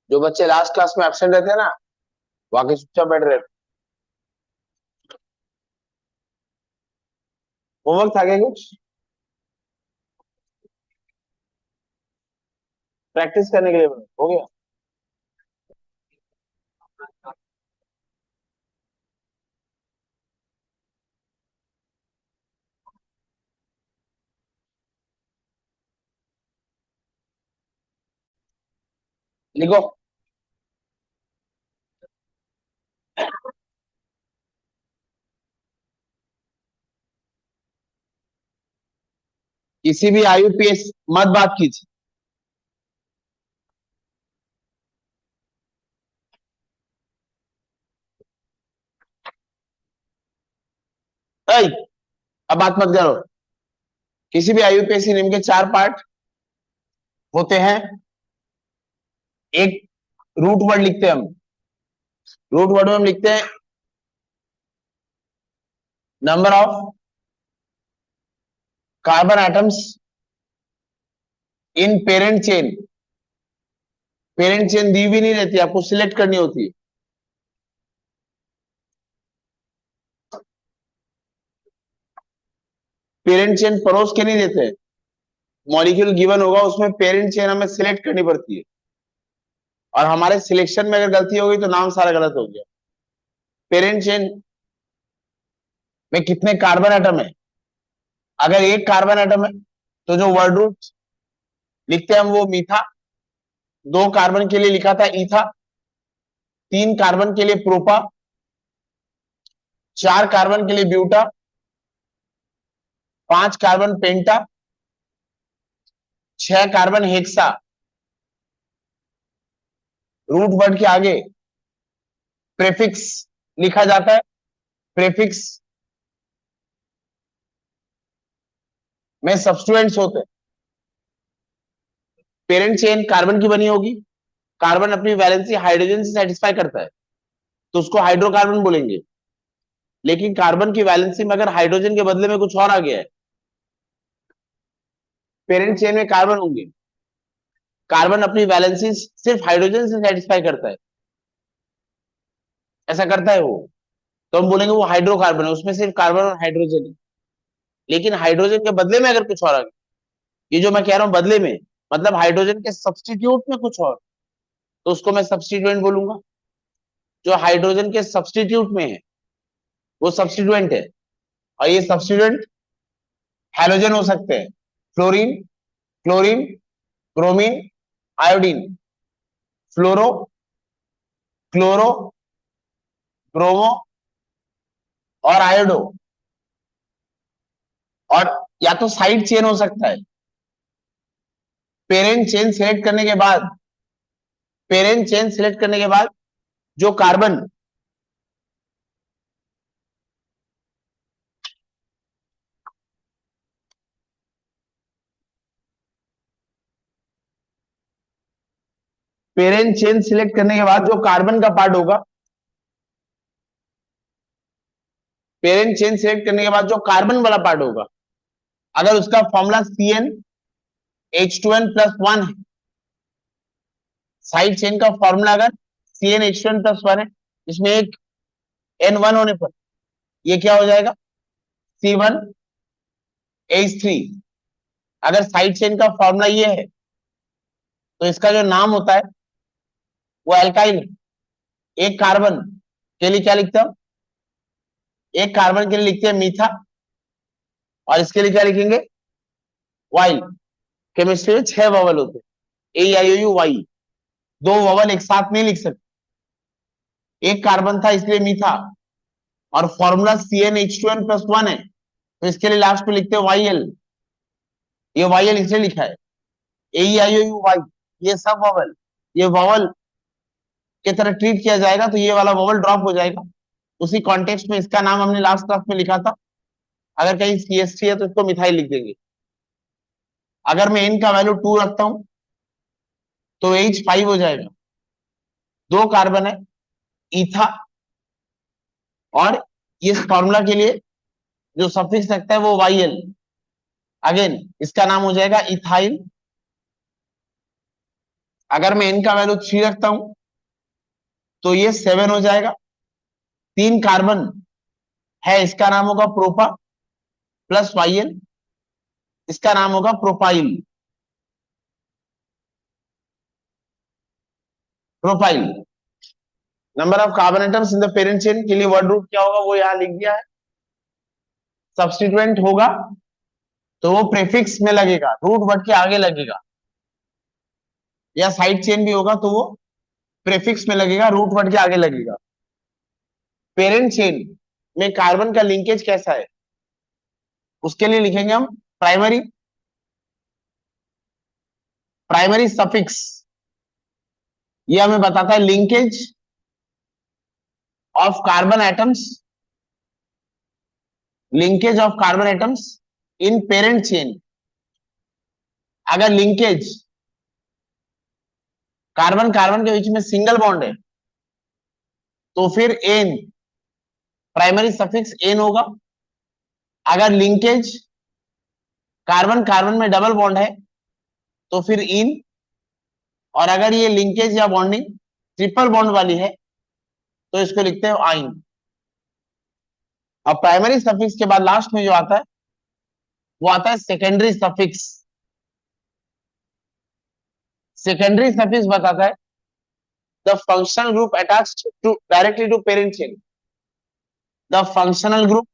जो बच्चे last class में एब्सेंट रहते हैं ना, वाकई चुपचाप बैठ रहे। होमवर्क था क्या कुछ? प्रैक्टिस करने के लिए हो गया? लिखो। किसी भी आईयूपीएस मत बात कीजिए। ऐ, अब बात मत करो। किसी भी आईयूपीएससी नियम के चार पार्ट होते हैं। एक रूट वर्ड लिखते हैं हम। रूट वर्ड में हम लिखते हैं number of carbon atoms in parent chain. Parent chain दी भी नहीं रहती, आपको सिलेक्ट करनी होती है। पेरेंट चेन परोस के नहीं देते। मॉलिक्यूल गिवन होगा, उसमें पेरेंट चेन हमें सिलेक्ट करनी पड़ती है। और हमारे सिलेक्शन में अगर गलती हो गई तो नाम सारा गलत हो गया। पेरेंट चेन में कितने कार्बन एटम है? अगर एक कार्बन एटम है तो जो वर्ड रूट लिखते हैं हम वो मीथा। दो कार्बन के लिए लिखा था ईथा। तीन कार्बन के लिए प्रोपा। चार कार्बन के लिए ब्यूटा। पांच कार्बन पेंटा। छह कार्बन हेक्सा। रूट वर्ड के आगे प्रेफिक्स लिखा जाता है। प्रेफिक्स में सब्स्टिट्यूएंट्स होते हैं। पेरेंट चेन कार्बन की बनी होगी। कार्बन अपनी वैलेंसी हाइड्रोजन से सेटिस्फाई करता है तो उसको हाइड्रोकार्बन बोलेंगे। लेकिन कार्बन की वैलेंसी में अगर हाइड्रोजन के बदले में कुछ और आ गया है, पेरेंट चेन में कार्बन होंगे। कार्बन अपनी वैलेंसी सिर्फ हाइड्रोजन से सेटिस्फाई करता है, ऐसा करता है वो, तो हम बोलेंगे वो हाइड्रोकार्बन है, उसमें सिर्फ कार्बन और हाइड्रोजन है। लेकिन हाइड्रोजन के बदले में अगर कुछ और आ गया, ये जो मैं कह रहा हूं बदले में, मतलब हाइड्रोजन के सब्स्टिट्यूट में कुछ और, तो उसको मैं सब्स्टिट्यूएंट बोलूंगा। जो हाइड्रोजन के सब्स्टिट्यूट में है वो सब्स्टिट्यूएंट है। और ये सब्स्टिट्यूएंट हैलोजन हो सकते हैं। Fluorine, chlorine, bromine, iodine. Fluoro, chloro, bromo और आयोडो। और या तो साइड चेन हो सकता है। पेरेंट चेन सिलेक्ट करने के बाद, पेरेंट चेन सिलेक्ट करने के बाद जो कार्बन, पेरेंट चेन सिलेक्ट करने के बाद जो कार्बन का पार्ट होगा, पेरेंट चेन सिलेक्ट करने के बाद जो कार्बन वाला पार्ट होगा, अगर उसका फॉर्मूला CnH2n+1 है, साइड चेन का फॉर्मूला अगर CnH2n+1 है, इसमें एक N1 होने पर ये क्या हो जाएगा? C1H3। अगर साइड चेन का फॉर्मूला ये है तो इसका जो नाम होता है वो एल्काइल। एक कार्बन के लिए क्या लिखते हैं? एक कार्बन के लिए लिखते हैं मीथा, और इसके लिए क्या लिखेंगे? वाइल। केमिस्ट्री में 6 वॉवल होते हैं, AIOU वाई। दो वॉवल एक साथ नहीं लिख सकते। एक कार्बन था इसलिए मीथा, और फॉर्मूला CnH2n+1 है तो इसके लिए लास्ट में लिखते हैं YL। ये YL इसलिए लिखा है, AIOU वाई। ये सब वॉवल, ये वॉवल की तरह ट्रीट किया जाएगा तो ये वाला वॉवल ड्रॉप हो जाएगा। उसी कॉन्टेक्स्ट में इसका नाम हमने लास्ट क्लास में लिखा था। अगर कहीं CH3 है तो इसको मिथाइल लिख देंगे। अगर मैं n का वैल्यू 2 रखता हूं तो H5 हो जाएगा। दो कार्बन है, ईथा, और इस फॉर्मूला के लिए जो सफिक्स लगता है वो YL। अगेन इसका नाम हो जाएगा इथाइल अगर मैं n का वैल्यू 3 रखता हूं तो ये 7 हो जाएगा। 3 कार्बन है, इसका नाम होगा प्रोपा प्लस YN, इसका नाम होगा propyl. Propyl number of carbon atoms in the parent chain के लिए वर्ड रूट क्या होगा वो यहां लिख दिया है। सब्स्टिट्यूएंट होगा तो वो प्रीफिक्स में लगेगा, रूट वर्ड के आगे लगेगा, या साइड चेन भी होगा तो वो प्रीफिक्स में लगेगा, रूट वर्ड के आगे लगेगा। पेरेंट चेन में कार्बन का लिंकेज कैसा है उसके लिए लिखेंगे हम प्राइमरी, प्राइमरी सफिक्स। ये हमें बताता है linkage of carbon atoms, linkage of carbon atoms in parent chain. अगर लिंकेज कार्बन कार्बन के बीच में सिंगल बॉन्ड है तो फिर एन, प्राइमरी सफिक्स एन होगा। अगर लिंकेज कार्बन कार्बन में डबल बॉन्ड है तो फिर इन, और अगर ये लिंकेज या बॉन्डिंग ट्रिपल बॉन्ड वाली है तो इसको लिखते हैं आइन। अब प्राइमरी सफिक्स के बाद लास्ट में जो आता है वो आता है सेकेंडरी सफिक्स। सेकेंडरी सफिक्स बताता है the functional group attached to directly to parent chain. The functional group,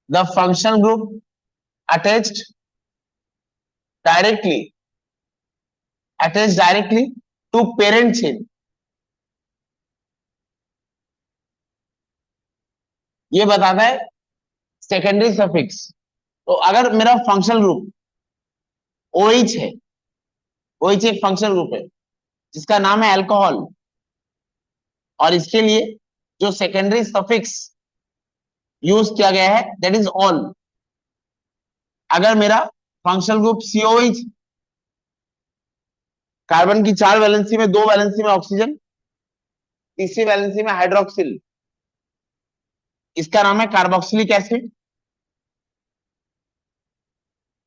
the functional group attached directly, attached directly to parent chain. ये बताता है सेकेंडरी सफिक्स। तो अगर मेरा फंक्शनल ग्रुप OH है, OH एक फंक्शनल ग्रुप है जिसका नाम है अल्कोहल, और इसके लिए जो सेकेंडरी सफिक्स यूज किया गया है दैट इज ऑल। अगर मेरा फंक्शनल ग्रुप COH, कार्बन की 4 वैलेंसी में 2 वैलेंसी में ऑक्सीजन, तीसरी वैलेंसी में हाइड्रोक्सिल, इसका नाम है कार्बोक्सिलिक एसिड,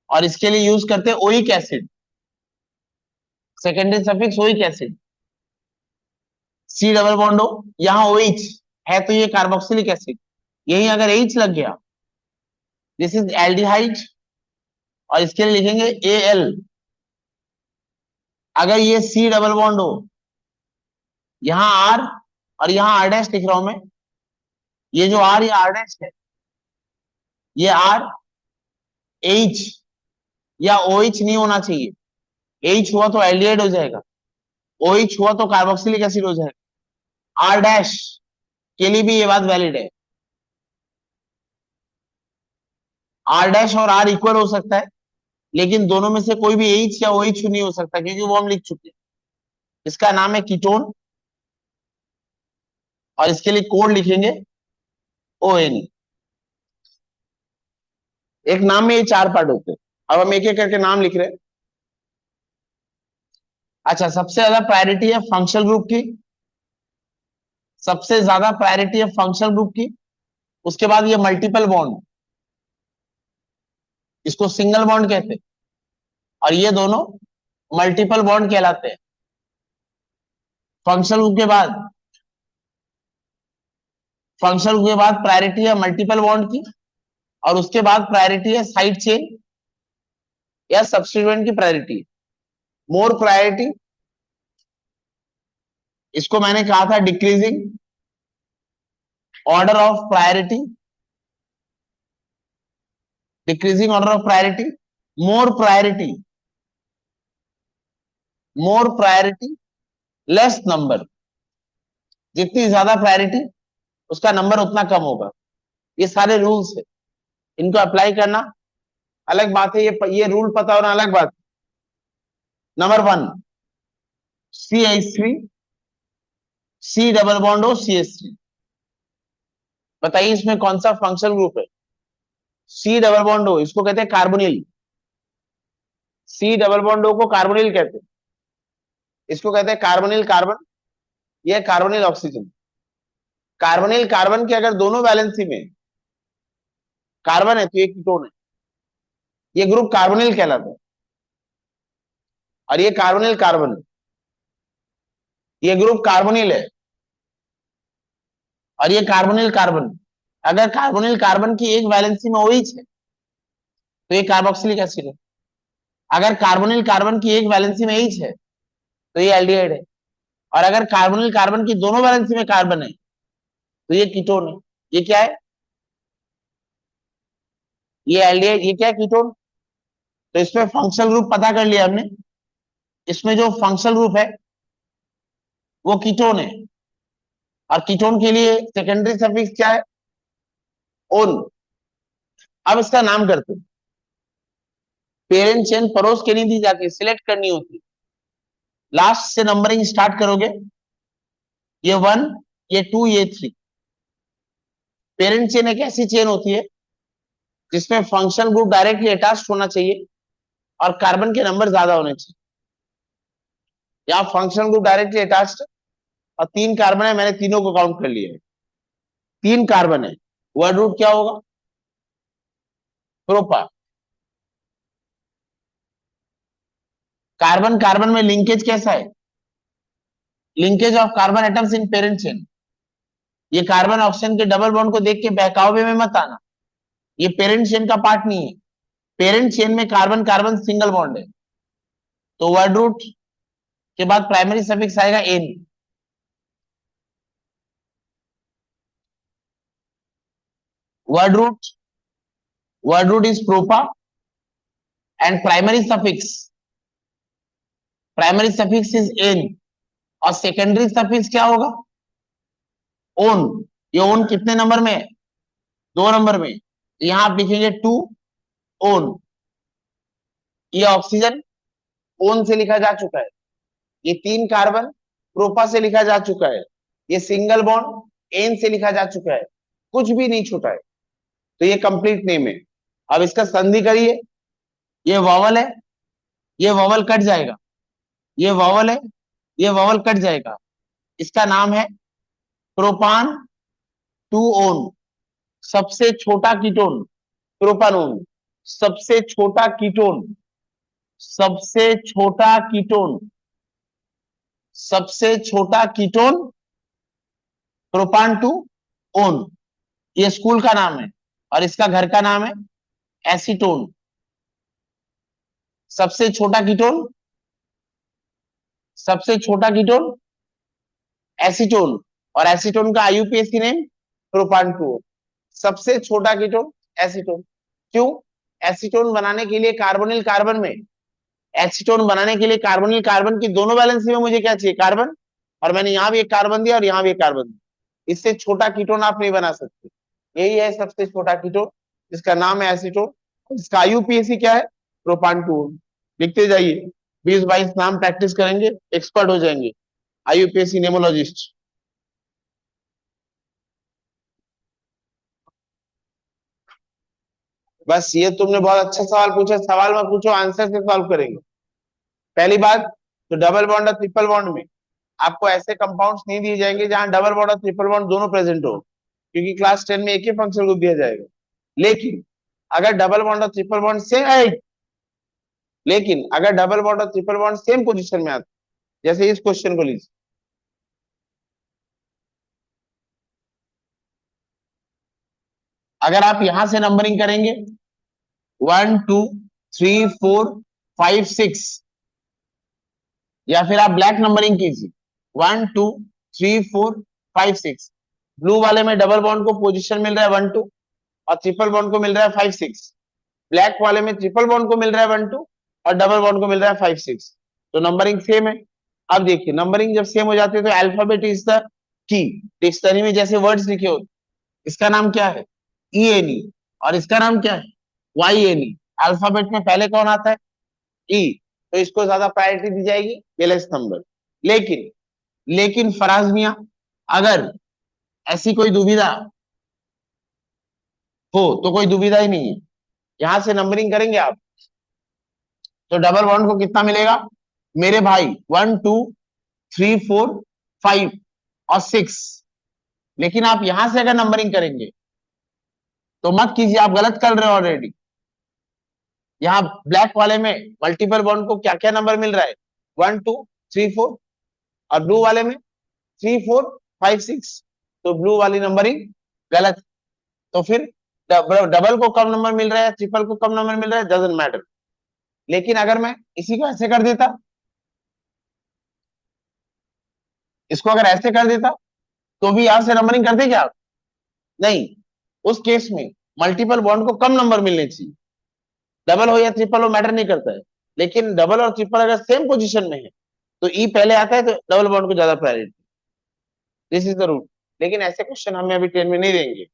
और इसके लिए यूज करते हैं oic acid, secondary suffix oic acid. C double bond हो, यहां OH है तो ये कार्बोक्सिलिक एसिड, यही अगर H लग गया दिस इज एल्डिहाइड, और इसके लिए लिखेंगे Al। अगर ये C डबल बॉन्ड हो, यहां R और यहां R डैश लिख रहा हूं मैं, ये जो R या R डैश है, ये R H या OH नहीं होना चाहिए। H हुआ तो एल्डिहाइड हो जाएगा, OH हुआ तो कार्बोक्सिलिक एसिड हो जाएगा। R डैश के लिए भी ये बात वैलिड है, R डैश और R इक्वल हो सकता है लेकिन दोनों में से कोई भी H या OH नहीं हो सकता क्योंकि वो हम लिख चुके हैं। इसका नाम है कीटोन, और इसके लिए कोड लिखेंगे ON। एक नाम में ये 4 पार्ट होते हैं। अब हम एक एक करके नाम लिख रहे हैं। अच्छा, सबसे ज्यादा प्रायोरिटी है फंक्शनल ग्रुप की, सबसे ज्यादा प्रायोरिटी है फंक्शनल ग्रुप की। उसके बाद ये मल्टीपल बॉन्ड, इसको सिंगल बॉन्ड कहते हैं, और ये दोनों मल्टीपल बॉन्ड कहलाते हैं। फंक्शनल ग्रुप के बाद, फंक्शनल ग्रुप के बाद प्रायोरिटी है मल्टीपल बॉन्ड की, और उसके बाद प्रायोरिटी है साइड चेन या सब्स्टिट्यूएंट की प्रायोरिटी। मोर प्रायोरिटी, इसको मैंने कहा था decreasing order of priority, decreasing order of priority. More priority, more priority less number, जितनी ज्यादा प्रायोरिटी उसका नंबर उतना कम होगा। ये सारे रूल्स है, इनको अप्लाई करना अलग बात है, ये रूल पता होना अलग बात। Number 1 CH3, C double bond हो CH3। बताइए इसमें कौन सा फंक्शनल ग्रुप है। C डबल बॉन्ड हो, इसको कहते हैं कार्बोनिल। C डबल बॉन्ड हो को कार्बोनिल कहते हैं, इसको कहते हैं कार्बोनिल कार्बन, यह कार्बोनिल ऑक्सीजन। कार्बोनिल कार्बन के अगर दोनों वैलेंसी में कार्बन है तो ये कीटोन है, ये ग्रुप कार्बोनिल कहलाता है। और ये कार्बोनिल कार्बन, ये ग्रुप कार्बोनिल है, और ये कार्बोनिल कार्बन। अगर कार्बोनिल कार्बन की एक वैलेंसी में OH है तो ये कार्बोक्सिलिक एसिड है। अगर कार्बोनिल कार्बन की एक वैलेंसी में H है तो ये एल्डिहाइड है। और अगर कार्बोनिल कार्बन की दोनों वैलेंसी में कार्बन है तो ये कीटोन है। ये क्या है? ये एल्डिहाइड, ये क्या है? कीटोन। तो इसमें फंक्शनल ग्रुप पता कर लिया हमने। इसमें जो फंक्शनल ग्रुप है वो कीटोन है, और कीटोन के लिए सेकेंडरी सफिक्स क्या है? ओन। अब इसका नाम करते हैं। पेरेंट चेन परोस के नहीं दी जाती, सिलेक्ट करनी होती। लास्ट से नंबरिंग स्टार्ट करोगे, ये 1, ये 2, ये 3। पेरेंट चेन एक ऐसी चेन होती है जिसमें फंक्शनल ग्रुप डायरेक्टली अटैच्ड होना चाहिए और कार्बन के नंबर ज्यादा होने चाहिए। यहाँ फंक्शनल ग्रुप डायरेक्टली अटैच्ड और 3 कार्बन है, मैंने तीनों को काउंट कर लिया है। 3 कार्बन है, वर्ड रूट क्या होगा? प्रोपा। कार्बन कार्बन में लिंकेज कैसा है? Linkage of carbon atoms in parent chain. ये कार्बन ऑक्सीजन के डबल बॉन्ड को देख के बहकावे में मत आना, ये पेरेंट चेन का पार्ट नहीं है। पेरेंट चेन में कार्बन कार्बन सिंगल बॉन्ड है। तो वर्ड रूट के बाद प्राइमरी सफिक्स आएगा ane. Word root is prop and primary suffix is ane. और सेकेंडरी सफिक्स क्या होगा? ओन। ये ओन कितने नंबर में है? 2 नंबर में। यहां आप लिखेंगे 2 ओन। ये ऑक्सीजन ओन से लिखा जा चुका है। ये 3 कार्बन प्रोपा से लिखा जा चुका है। ये सिंगल बॉन्ड एन से लिखा जा चुका है। कुछ भी नहीं छूटा है। तो ये कंप्लीट नेम है। अब इसका संधि करिए। ये वॉवल है, ये वॉवल कट जाएगा। ये वॉवल है, ये वॉवल कट जाएगा। इसका नाम है प्रोपान 2 ओन। सबसे छोटा कीटोन प्रोपानोन। सबसे छोटा कीटोन, सबसे छोटा कीटोन, सबसे छोटा कीटोन प्रोपान 2 ओन। ये स्कूल का नाम है और इसका घर का नाम है एसीटोन। सबसे छोटा कीटोन, सबसे छोटा कीटोन एसीटोन, और एसीटोन का IUPAC नेम प्रोपान 2। सबसे छोटा कीटोन एसीटोन। क्यों? एसीटोन बनाने के लिए कार्बोनिल कार्बन में, एसीटोन बनाने के लिए कार्बोनिल कार्बन की दोनों वैलेंसी में मुझे क्या चाहिए? कार्बन। और मैंने यहां भी एक कार्बन दिया और यहां भी एक कार्बन दिया। इससे छोटा कीटोन आप नहीं बना सकते। यही है सबसे छोटा कीटोन, जिसका नाम है एसीटोन। इसका IUPAC क्या है? प्रोपान 2। लिखते जाइए, 20-22 नाम प्रैक्टिस करेंगे, एक्सपर्ट हो जाएंगे, IUPAC नेमोलॉजिस्ट। बस ये तुमने बहुत अच्छा सवाल पूछा। सवाल मत पूछो, आंसर से सॉल्व करेंगे। पहली बात तो डबल बॉन्ड और ट्रिपल बॉन्ड में आपको ऐसे कंपाउंड्स नहीं दिए जाएंगे जहां डबल बॉन्ड और ट्रिपल बॉन्ड दोनों प्रेजेंट हो, क्योंकि क्लास 10 में एक ही फंक्शनल ग्रुप दिया जाएगा। लेकिन अगर डबल बॉन्ड और ट्रिपल बॉन्ड सेम है, लेकिन अगर डबल बॉन्ड और ट्रिपल बॉन्ड सेम पोजीशन में आते, जैसे इस क्वेश्चन को लीजिए, अगर आप यहां से नंबरिंग करेंगे 1 2 3 4 5 6, या फिर आप ब्लैक नंबरिंग कीजिए 1 2 3 4 5 6। ब्लू वाले में डबल बॉन्ड को पोजीशन मिल रहा है 1 2 और ट्रिपल बॉन्ड को मिल रहा है 5 6। ब्लैक वाले में ट्रिपल बॉन्ड को मिल रहा है 1 2 और डबल बॉन्ड को मिल रहा है 5 6। तो नंबरिंग सेम है। अब देखिए, नंबरिंग जब सेम हो जाती है तो alphabet is the key. Dictionary में जैसे वर्ड्स लिखे होते, इसका नाम क्या है? ENE। और इसका नाम क्या है? YNE। अल्फाबेट में पहले कौन आता है? ई। तो इसको ज्यादा प्रायोरिटी दी जाएगी, ये लेस नंबर। लेकिन लेकिन फराज मियां, अगर ऐसी कोई दुविधा हो तो कोई दुविधा ही नहीं है, यहां से नंबरिंग करेंगे आप तो डबल बॉन्ड को कितना मिलेगा मेरे भाई? 1 2 3 4 5 और 6। लेकिन आप यहां से अगर नंबरिंग करेंगे तो मत कीजिए, आप गलत कर रहे हो ऑलरेडी। यहाँ ब्लैक वाले में मल्टीपल बॉन्ड को क्या क्या नंबर मिल रहा है, 1 2 3 4, और ब्लू वाले में 3 4 5 6। तो ब्लू वाली नंबरिंग गलत। तो फिर डबल को कम नंबर मिल रहा है, ट्रिपल को कम नंबर मिल रहा है, डजंट मैटर। लेकिन अगर मैं इसी को ऐसे कर देता, इसको अगर ऐसे कर देता, तो भी यहां से नंबरिंग करते क्या? नहीं। उस केस में मल्टीपल बॉन्ड को कम नंबर मिलने चाहिए, डबल हो या ट्रिपल हो मैटर नहीं करता है। लेकिन डबल और ट्रिपल अगर सेम पोजीशन में है तो ई पहले आता है, तो डबल बॉन्ड को ज्यादा priority. This is the rule. लेकिन ऐसे क्वेश्चन हमें अभी 10 में नहीं देंगे।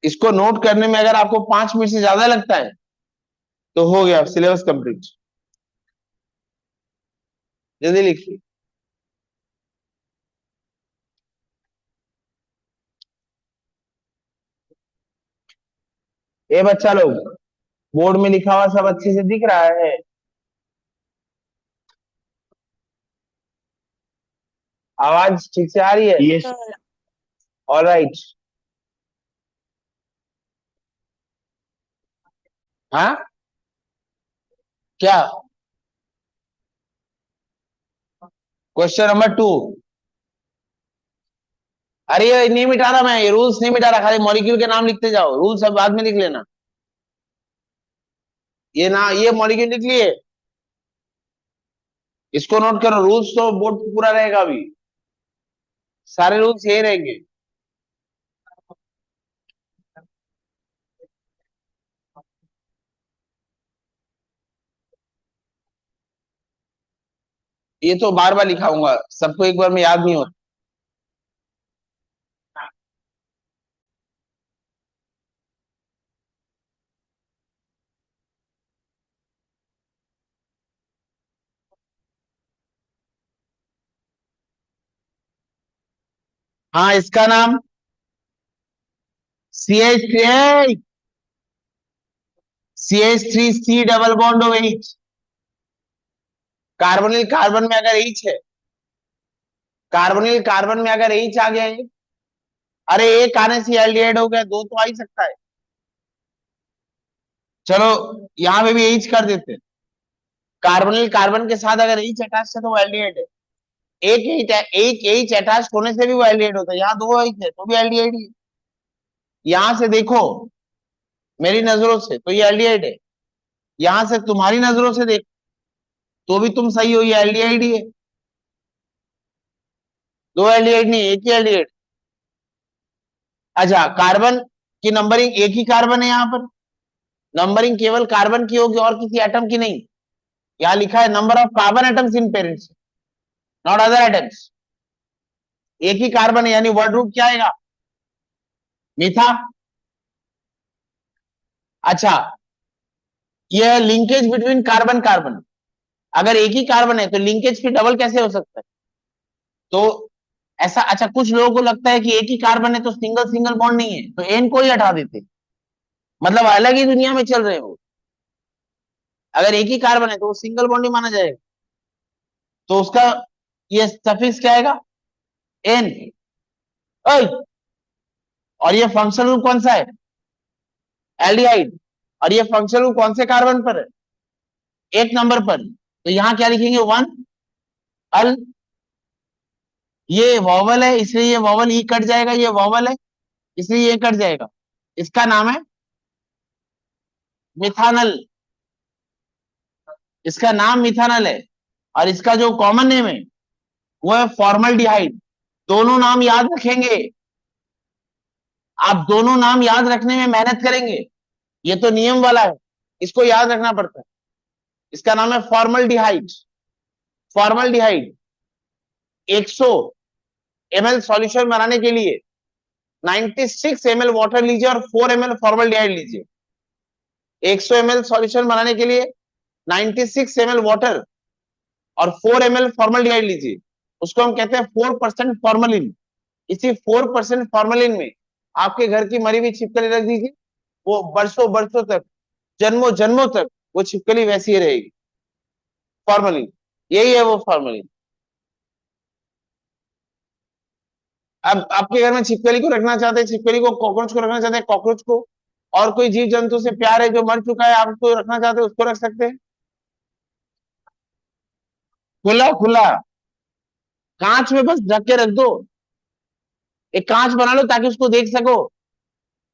इसको नोट करने में अगर आपको 5 मिनट से ज्यादा लगता है तो हो गया सिलेबस कंप्लीट। जल्दी लिखिए। ये बच्चा लोग, बोर्ड में लिखा हुआ सब अच्छे से दिख रहा है? आवाज ठीक से आ रही है? Yes all right. हाँ, क्या? Question number 2। अरे ये नहीं मिटा रहा मैं, ये रूल्स नहीं मिटा रहा, खाली मॉलिक्यूल के नाम लिखते जाओ, रूल्स सब बाद में लिख लेना। ये ना, ये मॉलिक्यूल लिख लिए, इसको नोट करो। रूल्स तो बोर्ड पे पूरा रहेगा अभी, सारे रूल्स यही रहेंगे। ये तो बार बार लिखाऊंगा, सबको एक बार में याद नहीं होता। हाँ, इसका नाम CH3, CH3C double bond O H। Carbonyl carbon में अगर H है, कार्बोनिल कार्बन में अगर H आ गया है, अरे एक आने से एल्डिहाइड हो गया, दो तो आ ही सकता है। चलो यहाँ पे भी H कर देते। कार्बोनिल कार्बन के साथ अगर H अटैच है तो वो एल्डिहाइड है। एक H अटैच होने से भी वो एल्डिहाइड होता है। यहाँ दो H है तो भी एल्डिहाइड है। यहां से देखो मेरी नजरों से तो ये एल्डिहाइड है, यहां से तुम्हारी नजरों से देखो तो भी तुम सही हो, ये एल्डिहाइड ही है। दो एल्डिहाइड नहीं, एक ही एल्डिहाइड। अच्छा, कार्बन की नंबरिंग एक ही कार्बन है, यहाँ पर नंबरिंग केवल कार्बन की होगी और किसी एटम की नहीं। यहाँ लिखा है number of carbon atoms in parents, not other atoms. एक ही कार्बन है, यानी वर्ड रूट क्या आएगा? मीथा। अच्छा, यह लिंकेज बिटवीन कार्बन कार्बन, अगर एक ही कार्बन है तो लिंकेज फिर डबल कैसे हो सकता है? तो ऐसा, अच्छा कुछ लोगों को लगता है कि एक ही कार्बन है तो सिंगल सिंगल बॉन्ड नहीं है, तो एन को ही हटा देते, मतलब अलग ही दुनिया में चल रहे हो। अगर एक ही कार्बन है तो वो सिंगल बॉन्ड ही माना जाएगा, तो उसका ये सफिक्स क्या आएगा? एन। और ये फंक्शनल ग्रुप कौन सा है? एल्डिहाइड। और ये फंक्शनल ग्रुप कौन से कार्बन पर है? एक नंबर पर। तो यहां क्या लिखेंगे? वन अल। ये वॉवल है इसलिए ये वॉवल ई कट जाएगा, ये वॉवल है इसलिए ये कट जाएगा। इसका नाम है मिथानल। इसका नाम मिथानल है। और इसका जो कॉमन नेम है वो है फॉर्मल्डिहाइड। दोनों नाम याद रखेंगे, आप दोनों नाम याद रखने में मेहनत करेंगे, ये तो नियम वाला है, इसको याद रखना पड़ता है। इसका नाम है फॉर्मल्डिहाइड। फॉर्मल्डिहाइड 100 ml सॉल्यूशन बनाने के लिए 96 ml वाटर लीजिए और 4 ml फॉर्मल्डिहाइड लीजिए। 100 ml सॉल्यूशन बनाने के लिए 96 ml वाटर और 4 ml फॉर्मल्डिहाइड लीजिए, उसको हम कहते हैं 4% फॉर्मलिन। इसी 4% फॉर्मलिन में आपके घर की मरी हुई छिपकली रख दीजिए, वो बरसों बरसों तक, जन्मों जन्मों तक वो छिपकली वैसी ही रहेगी। फॉर्मलिन यही है वो फॉर्मेलिन। अब आपके घर में छिपकली को रखना चाहते हैं, छिपकली को, कॉकरोच को रखना चाहते हैं, कॉकरोच को, और कोई जीव जंतु से प्यार है जो मर चुका है, आप उसको रखना चाहते हैं, उसको रख सकते हैं। खुला खुला, कांच में बस ढक के रख दो, एक कांच बना लो ताकि उसको देख सको,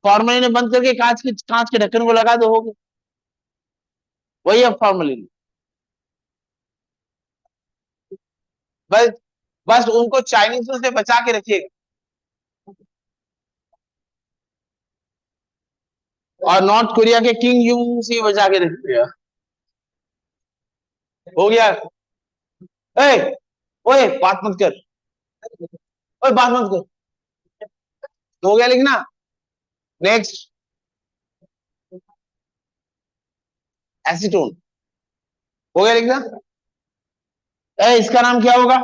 फॉर्मेलिन में बंद करके कांच के ढक्कन को लगा दो, हो गया, वही है फॉर्मेलिन। बस बस उनको चाइनीजों से बचा के रखिएगा, और नॉर्थ कोरिया के किंग यूंग से बचा के रखिएगा। हो गया। ए, ओए बात मत कर, ओए बात मत कर। हो गया लिखना। Next, acetone. हो गया लिखना। इसका नाम क्या होगा?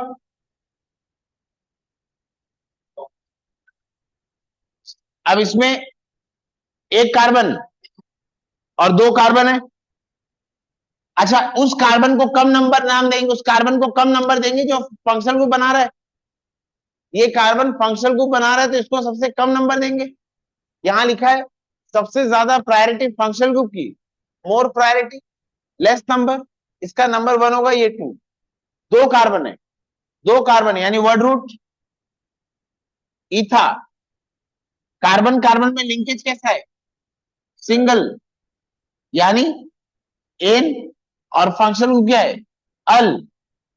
अब इसमें एक कार्बन और दो कार्बन है। अच्छा, उस कार्बन को कम नंबर नाम देंगे, उस कार्बन को कम नंबर देंगे जो फंक्शनल ग्रुप बना रहा है। ये कार्बन फंक्शनल ग्रुप बना रहा है तो इसको सबसे कम नंबर देंगे। यहां लिखा है सबसे ज्यादा प्रायोरिटी फंक्शनल ग्रुप की, मोर प्रायोरिटी, लेस नंबर, इसका नंबर 1 होगा, ये 2। दो कार्बन है, दो कार्बन है, यानी वर्ड रूट इथा। कार्बन कार्बन में लिंकेज कैसा है? सिंगल, यानी एन, और फंक्शनल ग्रुप क्या है? अल,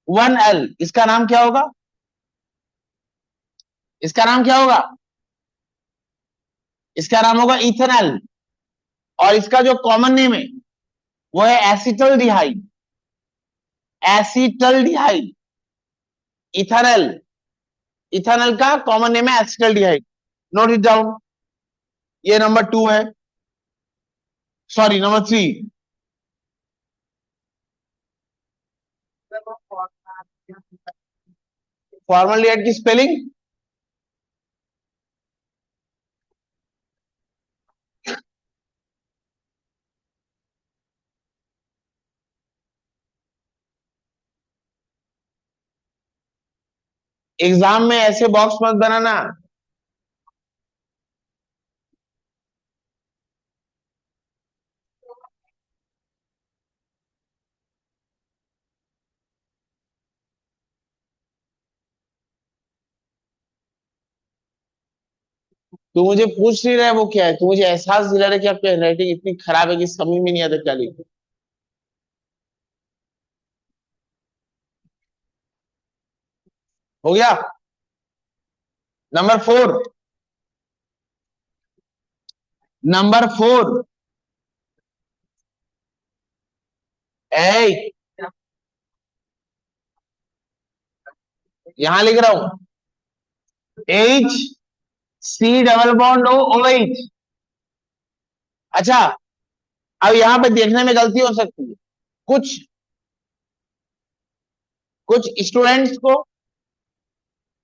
1 L। इसका नाम क्या होगा? इसका नाम क्या होगा? इसका नाम होगा इथेनॉल। और इसका जो कॉमन नेम है वो है एसिटल्डिहाइड। एसिटल्डिहाइड, इथेनॉल, इथेनॉल का कॉमन नेम है एसिटल्डिहाइड। Note it down. ये नंबर 2 है, सॉरी नंबर 3। फॉर्मल्डिहाइड की स्पेलिंग, एग्जाम में ऐसे बॉक्स मत बनाना। तू मुझे पूछ नहीं रहा है वो क्या है, तू मुझे एहसास दिला रहा है कि आपकी हैंडराइटिंग इतनी खराब है कि समझ में नहीं आता क्या लिखा। हो गया। नंबर 4, नंबर 4, ए, यहां लिख रहा हूं, HC डबल बॉन्ड OH। अच्छा, अब यहां पे देखने में गलती हो सकती है, कुछ कुछ स्टूडेंट्स को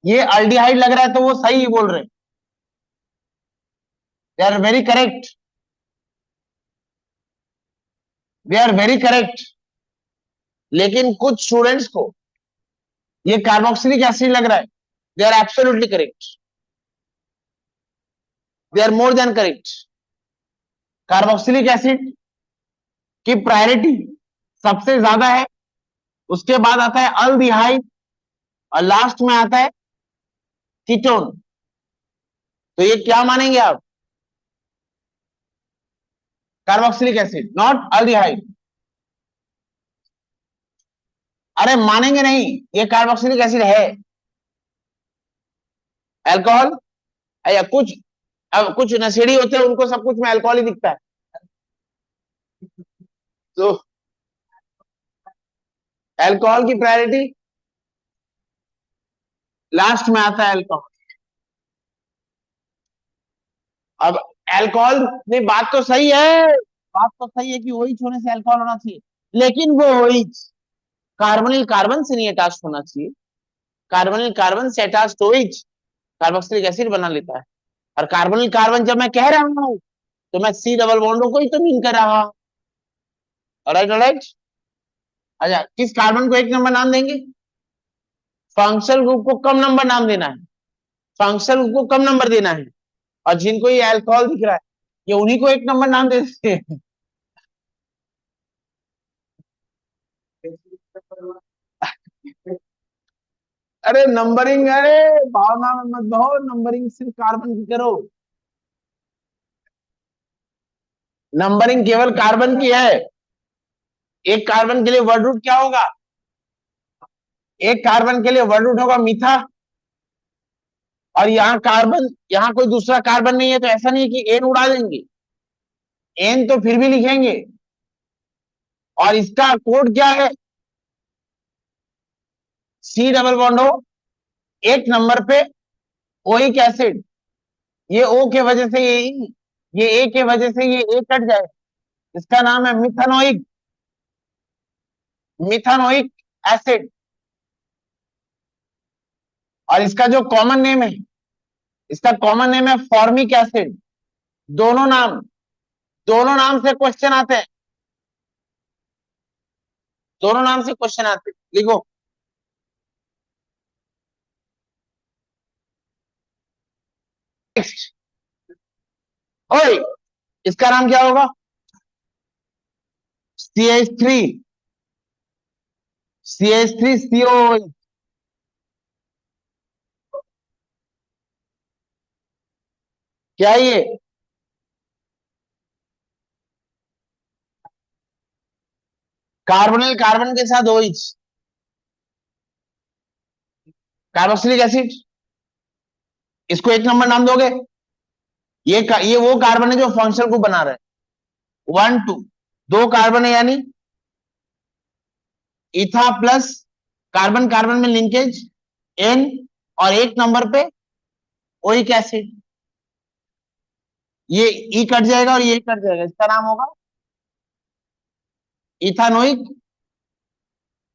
ये अल्डिहाइड लग रहा है तो वो सही ही बोल रहे हैं, they are very correct, they are very correct. लेकिन कुछ स्टूडेंट्स को ये कार्बोक्सिलिक एसिड लग रहा है, they are absolutely correct, they are more than correct. Carboxylic acid की प्रायोरिटी सबसे ज्यादा है, उसके बाद आता है अल्डिहाइड, और लास्ट में आता है कीटोन। तो ये क्या मानेंगे आप? Carboxylic acid, not aldehyde. अरे मानेंगे नहीं, ये कार्बोक्सिलिक एसिड है। अल्कोहल, या कुछ, अब कुछ नशेड़ी होते हैं उनको सब कुछ में अल्कोहल ही दिखता है, तो अल्कोहल की प्रायोरिटी लास्ट में आता है अल्कोहल। अब अल्कोहल, नहीं बात तो सही है, बात तो सही है कि OH होने से अल्कोहल होना चाहिए, लेकिन वो OH कार्बोनिल कार्बन से नहीं अटैच होना चाहिए। कार्बोनिल कार्बन से अटैच OH कार्बोक्सिलिक एसिड बना लेता है। और कार्बोनिल कार्बन जब मैं कह रहा हूं तो मैं C डबल बॉन्डों को ही तो मीन कर रहा हूं। Alright alright. अच्छा, किस कार्बन को एक नंबर नाम देंगे? फंक्शनल ग्रुप को कम नंबर नाम देना है, फंक्शनल ग्रुप को कम नंबर देना है, और जिनको ये अल्कोहल दिख रहा है ये उन्हीं को एक नंबर नाम दे देते हैं। अरे नंबरिंग, अरे भावना में मत बहो, नंबरिंग सिर्फ कार्बन की करो, नंबरिंग केवल कार्बन की है। एक कार्बन के लिए वर्ड रूट क्या होगा? एक कार्बन के लिए वर्ड रूट होगा मीथा, और यहाँ कार्बन, यहाँ कोई दूसरा कार्बन नहीं है, तो ऐसा नहीं है कि एन उड़ा देंगे, एन तो फिर भी लिखेंगे। और इसका कोड क्या है? सी डबल बॉन्ड हो, एक नंबर पे ओइक एसिड, ये ओ के वजह से ये ए के वजह से ये ए कट जाए, इसका नाम है मिथानोइक, मिथानोइक एसिड। और इसका जो कॉमन नेम है, इसका कॉमन नेम है फॉर्मिक एसिड। दोनों नाम, दोनों नाम से क्वेश्चन आते हैं, दोनों नाम से क्वेश्चन आते हैं, लिखो। नेक्स्ट, ओए इसका नाम क्या होगा? CH3, CH3CO। क्या है ये? कार्बोनिल कार्बन के साथ OH, कार्बोक्सिलिक एसिड, इसको एक नंबर नाम दोगे? ये वो कार्बन है जो फंक्शनल ग्रुप बना रहे हैं, 1 2, दो कार्बन है यानी इथा प्लस, कार्बन कार्बन में लिंकेज N, और एक नंबर पे ओइक एसिड, ये ई कट जाएगा और ये कट जाएगा, इसका नाम होगा इथानोइक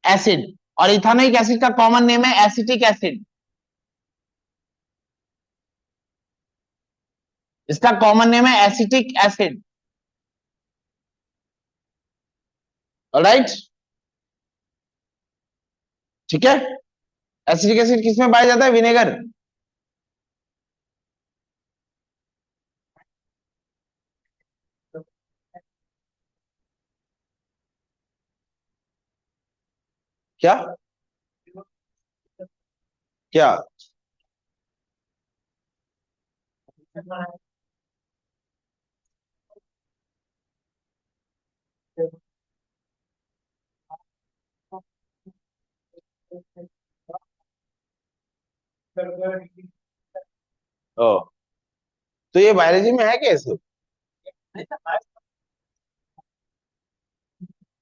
एसिड। और इथानोइक एसिड का कॉमन नेम है एसिटिक एसिड, इसका कॉमन नेम है एसिटिक एसिड। ऑलराइट, ठीक है। एसिटिक एसिड किसमें पाया जाता है? विनेगर। क्या क्या? ओ, तो ये बायोलॉजी में है कैसे?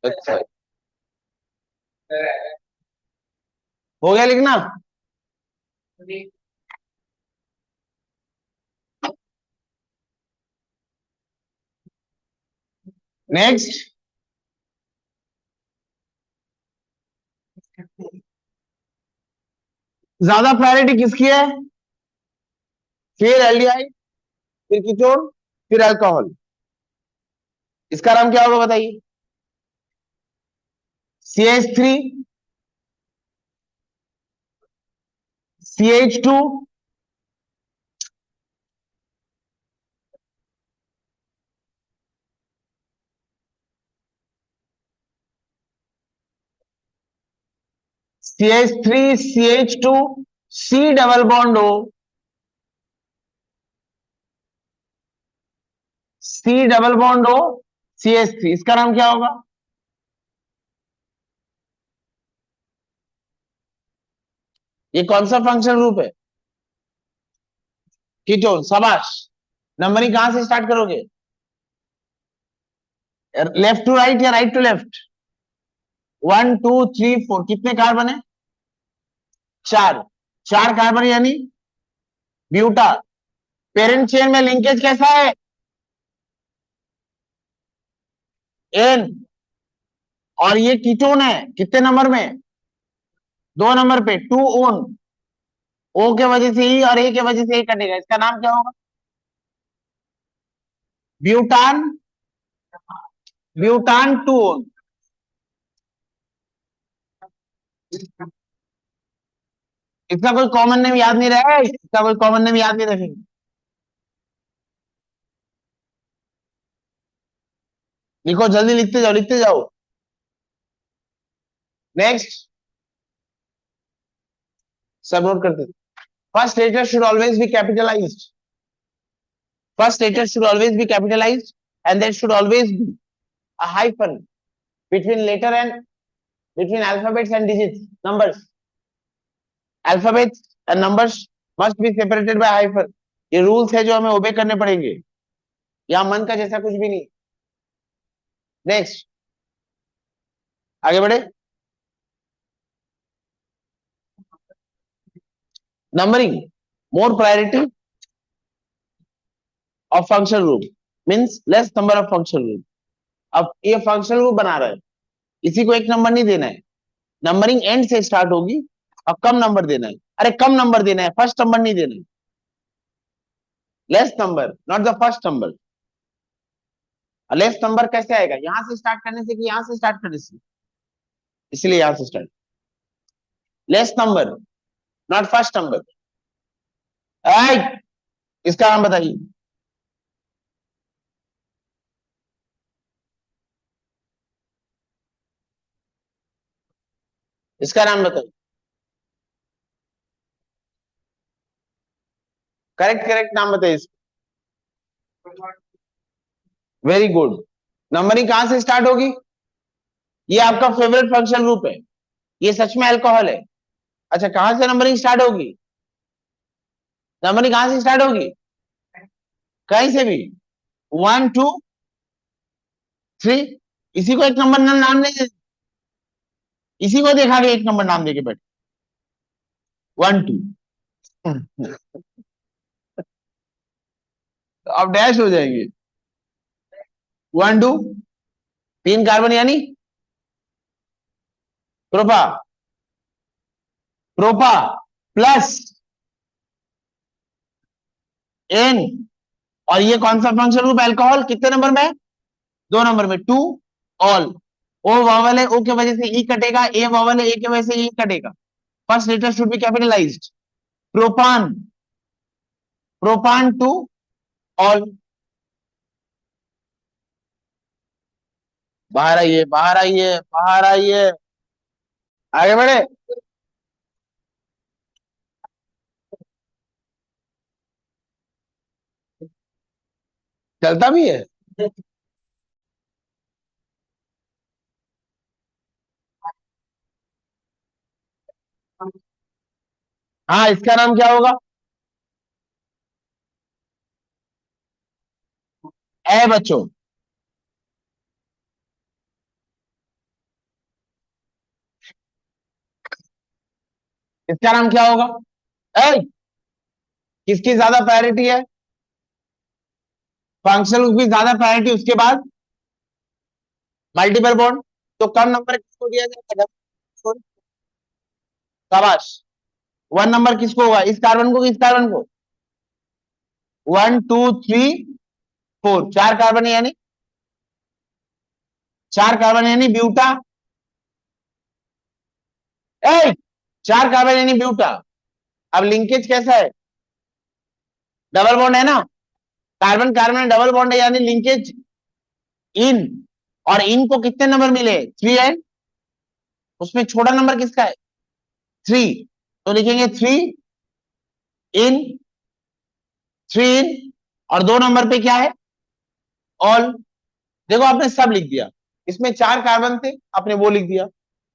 अच्छा, हो गया लिखना। नेक्स्ट, ज्यादा प्रायोरिटी किसकी है? फिर एल्डिहाइड, फिर कीटोन, फिर अल्कोहल, इसका नाम क्या होगा बताइए? CH3, CH2, CH3, CH2, C double bond हो, C डबल बॉन्ड हो, CH3, इसका नाम क्या होगा? ये कौन सा फंक्शनल ग्रुप है? कीटोन, शाबाश। नंबरिंग कहां से स्टार्ट करोगे? लेफ्ट टू राइट या राइट टू लेफ्ट? 1 2 3 4, कितने कार्बन है? चार, चार कार्बन यानी ब्यूटा। पेरेंट चेन में लिंकेज कैसा है? एन। और ये कीटोन है कितने नंबर में? 2 नंबर पे, 2 ओन, ओ के वजह से ही और ए के वजह से ही कटेगा, इसका नाम क्या होगा? ब्यूटान, ब्यूटान 2 ओन। इसका कोई कॉमन नेम याद नहीं रहा है, इसका कोई कॉमन नेम याद नहीं रखेंगे। लिखो, जल्दी लिखते जाओ, लिखते जाओ। नेक्स्ट, सब नोट करते। First letter should always be capitalised. First letter should always be capitalised and there should always be a hyphen between letter and between alphabets and digits, numbers. Alphabets and numbers must be separated by hyphen. ये rules है जो हमें ओबे करने पड़ेंगे, यहाँ मन का जैसा कुछ भी नहीं। नेक्स्ट, आगे बढ़े। Numbering more priority of function group means less number of function group. अब ये फंक्शन ग्रुप बना रहा है, इसी को एक नंबर नहीं देना है, नंबरिंग एंड से स्टार्ट होगी और कम नंबर देना है। अरे कम नंबर देना है, फर्स्ट नंबर नहीं देना है। Less number, not the first number. Less number कैसे आएगा, यहां से स्टार्ट करने से कि यहां से स्टार्ट करने से, इसलिए यहां से start. Less number not first number. इसका नाम बताइए। इसका नाम बताइए। करेक्ट करेक्ट नाम बताइए इसका। Very good. नंबरिंग कहां से स्टार्ट होगी, ये आपका फेवरेट फंक्शन ग्रुप है, ये सच में अल्कोहल है। अच्छा, कहां से नंबरिंग स्टार्ट होगी, नंबरिंग कहां से स्टार्ट होगी, कहीं से भी। 1 2 3, इसी को एक नंबर नाम दे, इसी को देखा कि एक नंबर नाम देके बैठे। 1 2 तो अब डैश हो जाएंगे। 1 2, 3 कार्बन यानी प्रोपा, प्रोपा प्लस एन, और ये कौन सा फंक्शन ग्रुप, अल्कोहल, कितने नंबर में, 2 नंबर में। 2 ऑल, ओ वावल है, ओ की वजह से ई कटेगा, ए वावल है, ए की वजह से ई कटेगा। First letter should be capitalised. Propane, propane two ol. बाहर आइए, बाहर आइए, बाहर आइए, आगे बढ़े। चलता भी है। हाँ, इसका नाम क्या होगा, ए बच्चों। इसका नाम क्या होगा, ए। किसकी ज्यादा प्रायोरिटी है, फंक्शनल की ज्यादा प्रायोरिटी, उसके बाद मल्टीपल बॉन्ड। तो कम नंबर किसको दिया जाएगा, शाबाश। 1 नंबर किसको होगा, इस कार्बन को कि इस कार्बन को। 1 2 3 4, 4 कार्बन है यानी, 4 कार्बन यानी ब्यूटा, ए 4 कार्बन यानी ब्यूटा। अब लिंकेज कैसा है, डबल बॉन्ड है ना, कार्बन कार्बन डबल बॉन्ड है यानी लिंकेज इन, और इन को कितने नंबर मिले, 3 एंड, उसमें छोटा नंबर किसका है, 3। तो लिखेंगे 3 इन, 3 इन, और 2 नंबर पे क्या है, ऑल। देखो आपने सब लिख दिया, इसमें 4 कार्बन थे, आपने वो लिख दिया,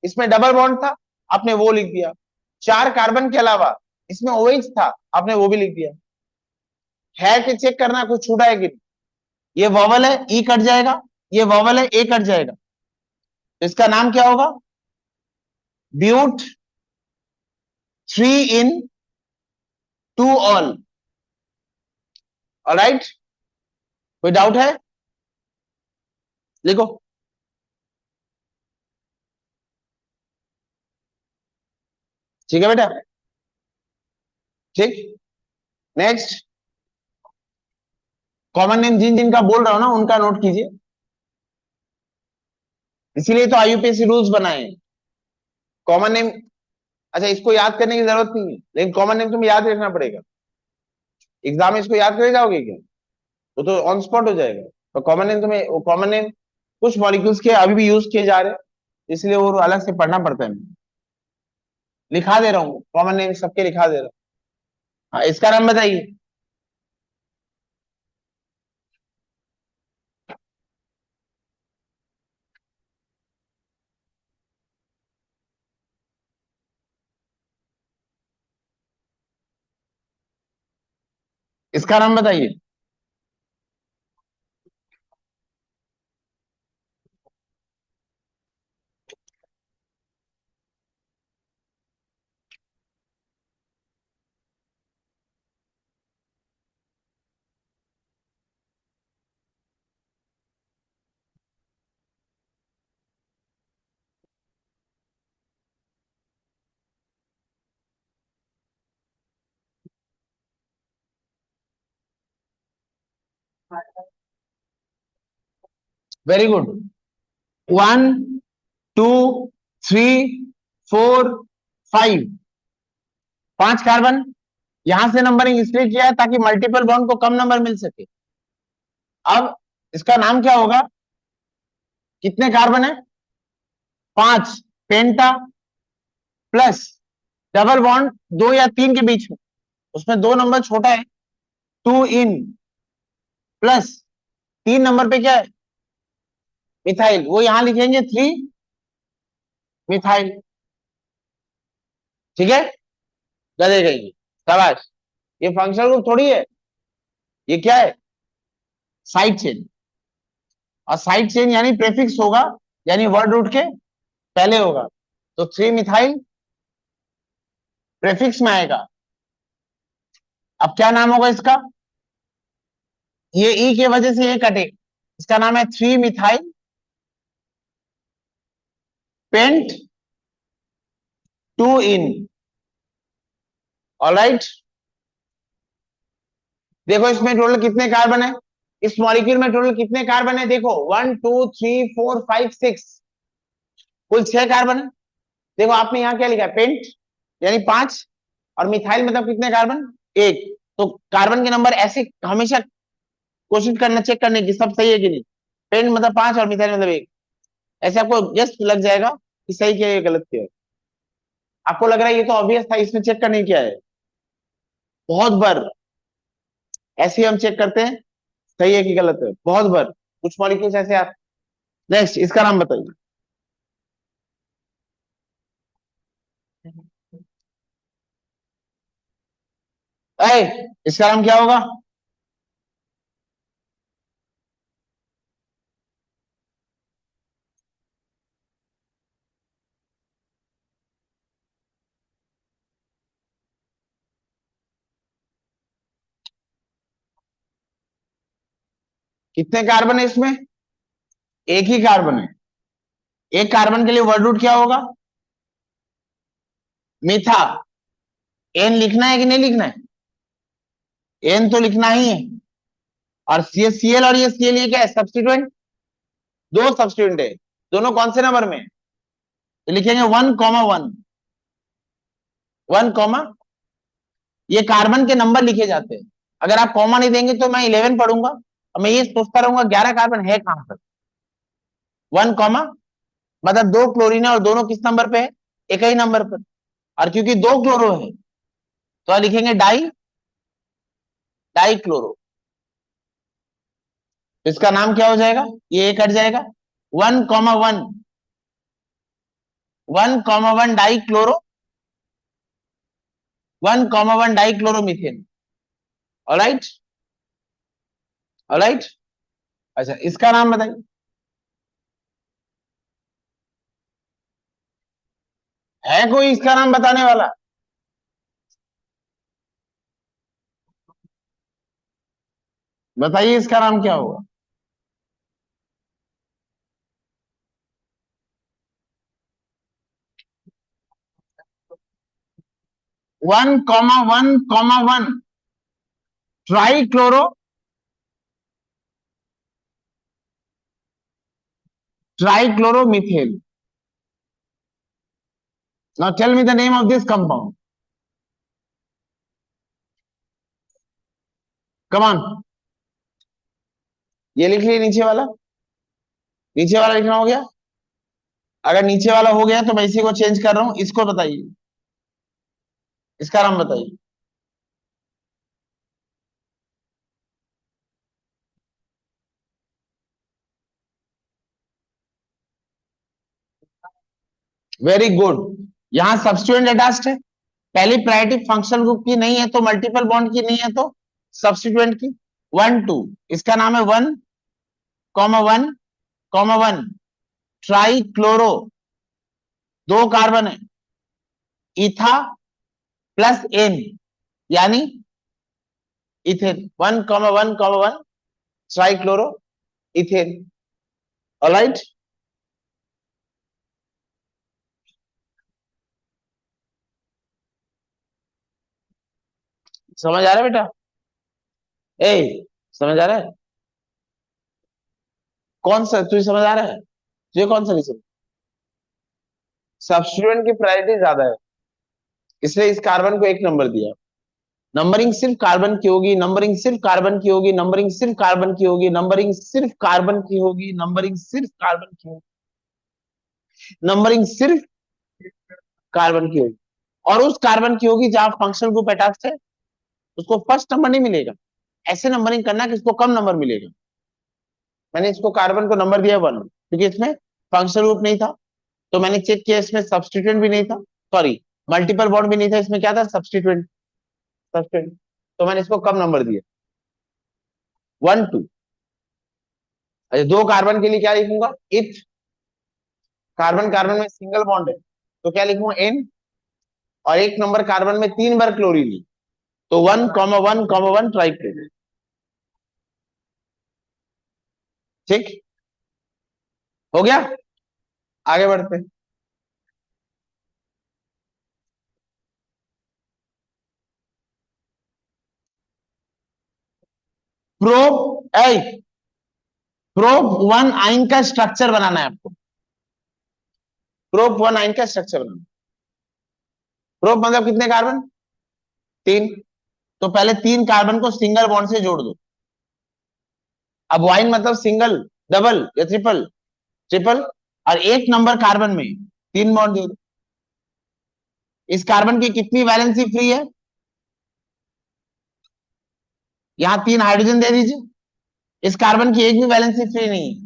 इसमें डबल बॉन्ड था, आपने वो लिख दिया, 4 कार्बन के अलावा इसमें ओएच था, आपने वो भी लिख दिया। है कि चेक करना कुछ छूटा है कि नहीं। ये वॉवल है, ई कट जाएगा, ये वॉवल है, ए कट जाएगा, तो इसका नाम क्या होगा, ब्यूट 3 इन 2 ऑल। ऑलराइट, कोई डाउट है, लिखो। ठीक है बेटा, ठीक। नेक्स्ट, कॉमन नेम जिन जिनका बोल रहा हूं ना उनका नोट कीजिए, इसीलिए तो आईयूपीएससी रूल्स बनाए हैं। कॉमन नेम अच्छा, इसको याद करने की जरूरत नहीं है, लेकिन कॉमन नेम तुम्हें याद रखना पड़ेगा। एग्जाम में इसको याद करे जाओगे क्या? वो तो ऑन स्पॉट हो जाएगा। तो कॉमन नेम तुम्हें, वो कॉमन नेम कुछ मॉलिक्यूल्स के अभी भी यूज किए जा रहे हैं, इसलिए वो अलग से पढ़ना पड़ता है। लिखा दे रहा हूँ कॉमन नेम सबके, लिखा दे रहा हूँ। हाँ, इसका नाम बताइए। इसका नाम बताइए। Very good. 1 2 3 4 5, 5 कार्बन। यहां से नंबरिंग इसलिए किया है ताकि मल्टीपल बॉन्ड को कम नंबर मिल सके। अब इसका नाम क्या होगा? कितने कार्बन है? 5। पेंटा प्लस डबल बॉन्ड 2 या 3 के बीच में, उसमें 2 नंबर छोटा है, 2 इन प्लस 3 नंबर पे क्या है? मिथाइल। वो यहां लिखेंगे 3 मिथाइल। ठीक है, गधे गई। शाबाश। ये फंक्शनल ग्रुप थोड़ी है, ये क्या है? Side chain. और साइड चेन यानी प्रेफिक्स होगा, यानी वर्ड रूट के पहले होगा। तो 3 मिथाइल प्रेफिक्स में आएगा। अब क्या नाम होगा इसका? ये ई के वजह से ये कटे, इसका नाम है 3 मिथाइल पेंट 2 इन। ऑलराइट, देखो इसमें टोटल कितने कार्बन है? इस मॉलिक्यूल में टोटल कितने कार्बन है? देखो 1 2 3 4 5 6, कुल 6 कार्बन है। देखो आपने यहाँ क्या लिखा है? पेंट यानी 5, और मिथाइल मतलब कितने कार्बन? 1। तो कार्बन के नंबर ऐसे हमेशा कोशिश करना, चेक करने की सब सही है कि नहीं। पेंट मतलब 5 और मिथाइल मतलब 1, ऐसे आपको जस्ट लग जाएगा कि सही क्या है गलत क्या है। आपको लग रहा है ये तो ऑब्वियस था, इसमें चेक करने क्या है? बहुत बार ऐसे ही हम चेक करते हैं सही है कि गलत है, बहुत बार कुछ मॉलिक्यूल्स ऐसे आप। नेक्स्ट, इसका नाम बताइए। अरे, इसका नाम क्या होगा? कितने कार्बन है इसमें? एक ही कार्बन है। एक कार्बन के लिए वर्ड रूट क्या होगा? मीथा। एन लिखना है कि नहीं लिखना है? एन तो लिखना ही है। और ये सीएल और ये सीएल, ये क्या है? सब्स्टिट्यूएंट। दो सब्स्टिट्यूएंट है। दोनों कौन से नंबर में? तो लिखेंगे 1,1। 1, ये कार्बन के नंबर लिखे जाते हैं। अगर आप कॉमा नहीं देंगे तो मैं 11 पढ़ूंगा और मैं ये सोचता रहूंगा 11 कार्बन है कहां पर। 1, मतलब 2 क्लोरीन है और दोनों किस नंबर पे है? एक ही नंबर पर। और क्योंकि 2 क्लोरो है तो लिखेंगे डाई क्लोरो। इसका नाम क्या हो जाएगा? ये कट जाएगा। 1,1, 1,1 dichloro, 1,1 dichloromethane. Alright, alright. अच्छा, इसका नाम बताइए। है कोई इसका नाम बताने वाला? बताइए इसका नाम क्या होगा? 1,1,1 trichloro, trichloromethane. Now tell me the name of this compound, come on. ये लिख लिए नीचे वाला, नीचे वाला लिखना हो गया। अगर नीचे वाला हो गया तो मैं इसी को चेंज कर रहा हूं, इसको बताइए, इसका नाम बताइए। Very good. यहां सब्स्टिट्यूएंट अटैच्ड है, पहली प्रायोरिटी फंक्शनल ग्रुप की नहीं है तो मल्टीपल बॉन्ड की नहीं है तो सब्स्टिट्यूएंट की। 1 2, इसका नाम है 1,1,1 ट्राई क्लोरो, 2 कार्बन है, इथा प्लस एन यानी ethane. 1,1,1 try chloro ethane. Alright, समझ आ रहा है बेटा? ए, समझ आ रहा है? कौन सा तुझे समझ आ रहा है? तुझे कौन सा नहीं समझ? सब्स्टिट्यूएंट की प्रायोरिटी ज्यादा है, इसलिए इस कार्बन को 1 नंबर दिया। नंबरिंग सिर्फ कार्बन की होगी, नंबरिंग सिर्फ कार्बन की होगी, नंबरिंग सिर्फ कार्बन की होगी, नंबरिंग सिर्फ कार्बन की होगी, नंबरिंग सिर्फ कार्बन की होगी, नंबरिंग सिर्फ कार्बन की होगी। और उस कार्बन की होगी जहां फंक्शनल ग्रुप अटैच्ड है, उसको फर्स्ट नंबर नहीं मिलेगा। ऐसे नंबरिंग करना कि इसको कम नंबर मिलेगा। मैंने इसको कार्बन को नंबर दिया 1 क्योंकि इसमें फंक्शनल ग्रुप नहीं था, तो मैंने चेक किया इसमें सब्स्टिट्यूएंट भी नहीं था, सॉरी मल्टीपल बॉन्ड भी नहीं था, इसमें क्या था? सब्स्टिट्यूएंट, सब्स्टिट्यूएंट, तो मैंने इसको कम नंबर दिया 1 2। अच्छा, 2 कार्बन के लिए क्या लिखूंगा? इथ, कार्बन कार्बन में सिंगल बॉन्ड है तो क्या लिखूंगा? एन। और 1 नंबर कार्बन में 3 बार क्लोरीन ली तो 1,1,1 ट्राइक्लोरीन। ठीक, हो गया। आगे बढ़ते हैं। प्रोप ए, प्रोप 1 आइन का स्ट्रक्चर बनाना है आपको। प्रोप 1 आइन का स्ट्रक्चर बनाना। प्रोप मतलब कितने कार्बन? 3। तो पहले 3 कार्बन को सिंगल बॉन्ड से जोड़ दो। अब वाइन मतलब सिंगल, डबल या ट्रिपल? ट्रिपल। और 1 नंबर कार्बन में 3 बॉन्ड दे दो। इस कार्बन की कितनी वैलेंसी फ्री है? यहां 3 हाइड्रोजन दे दीजिए। इस कार्बन की एक भी वैलेंसी फ्री नहीं है,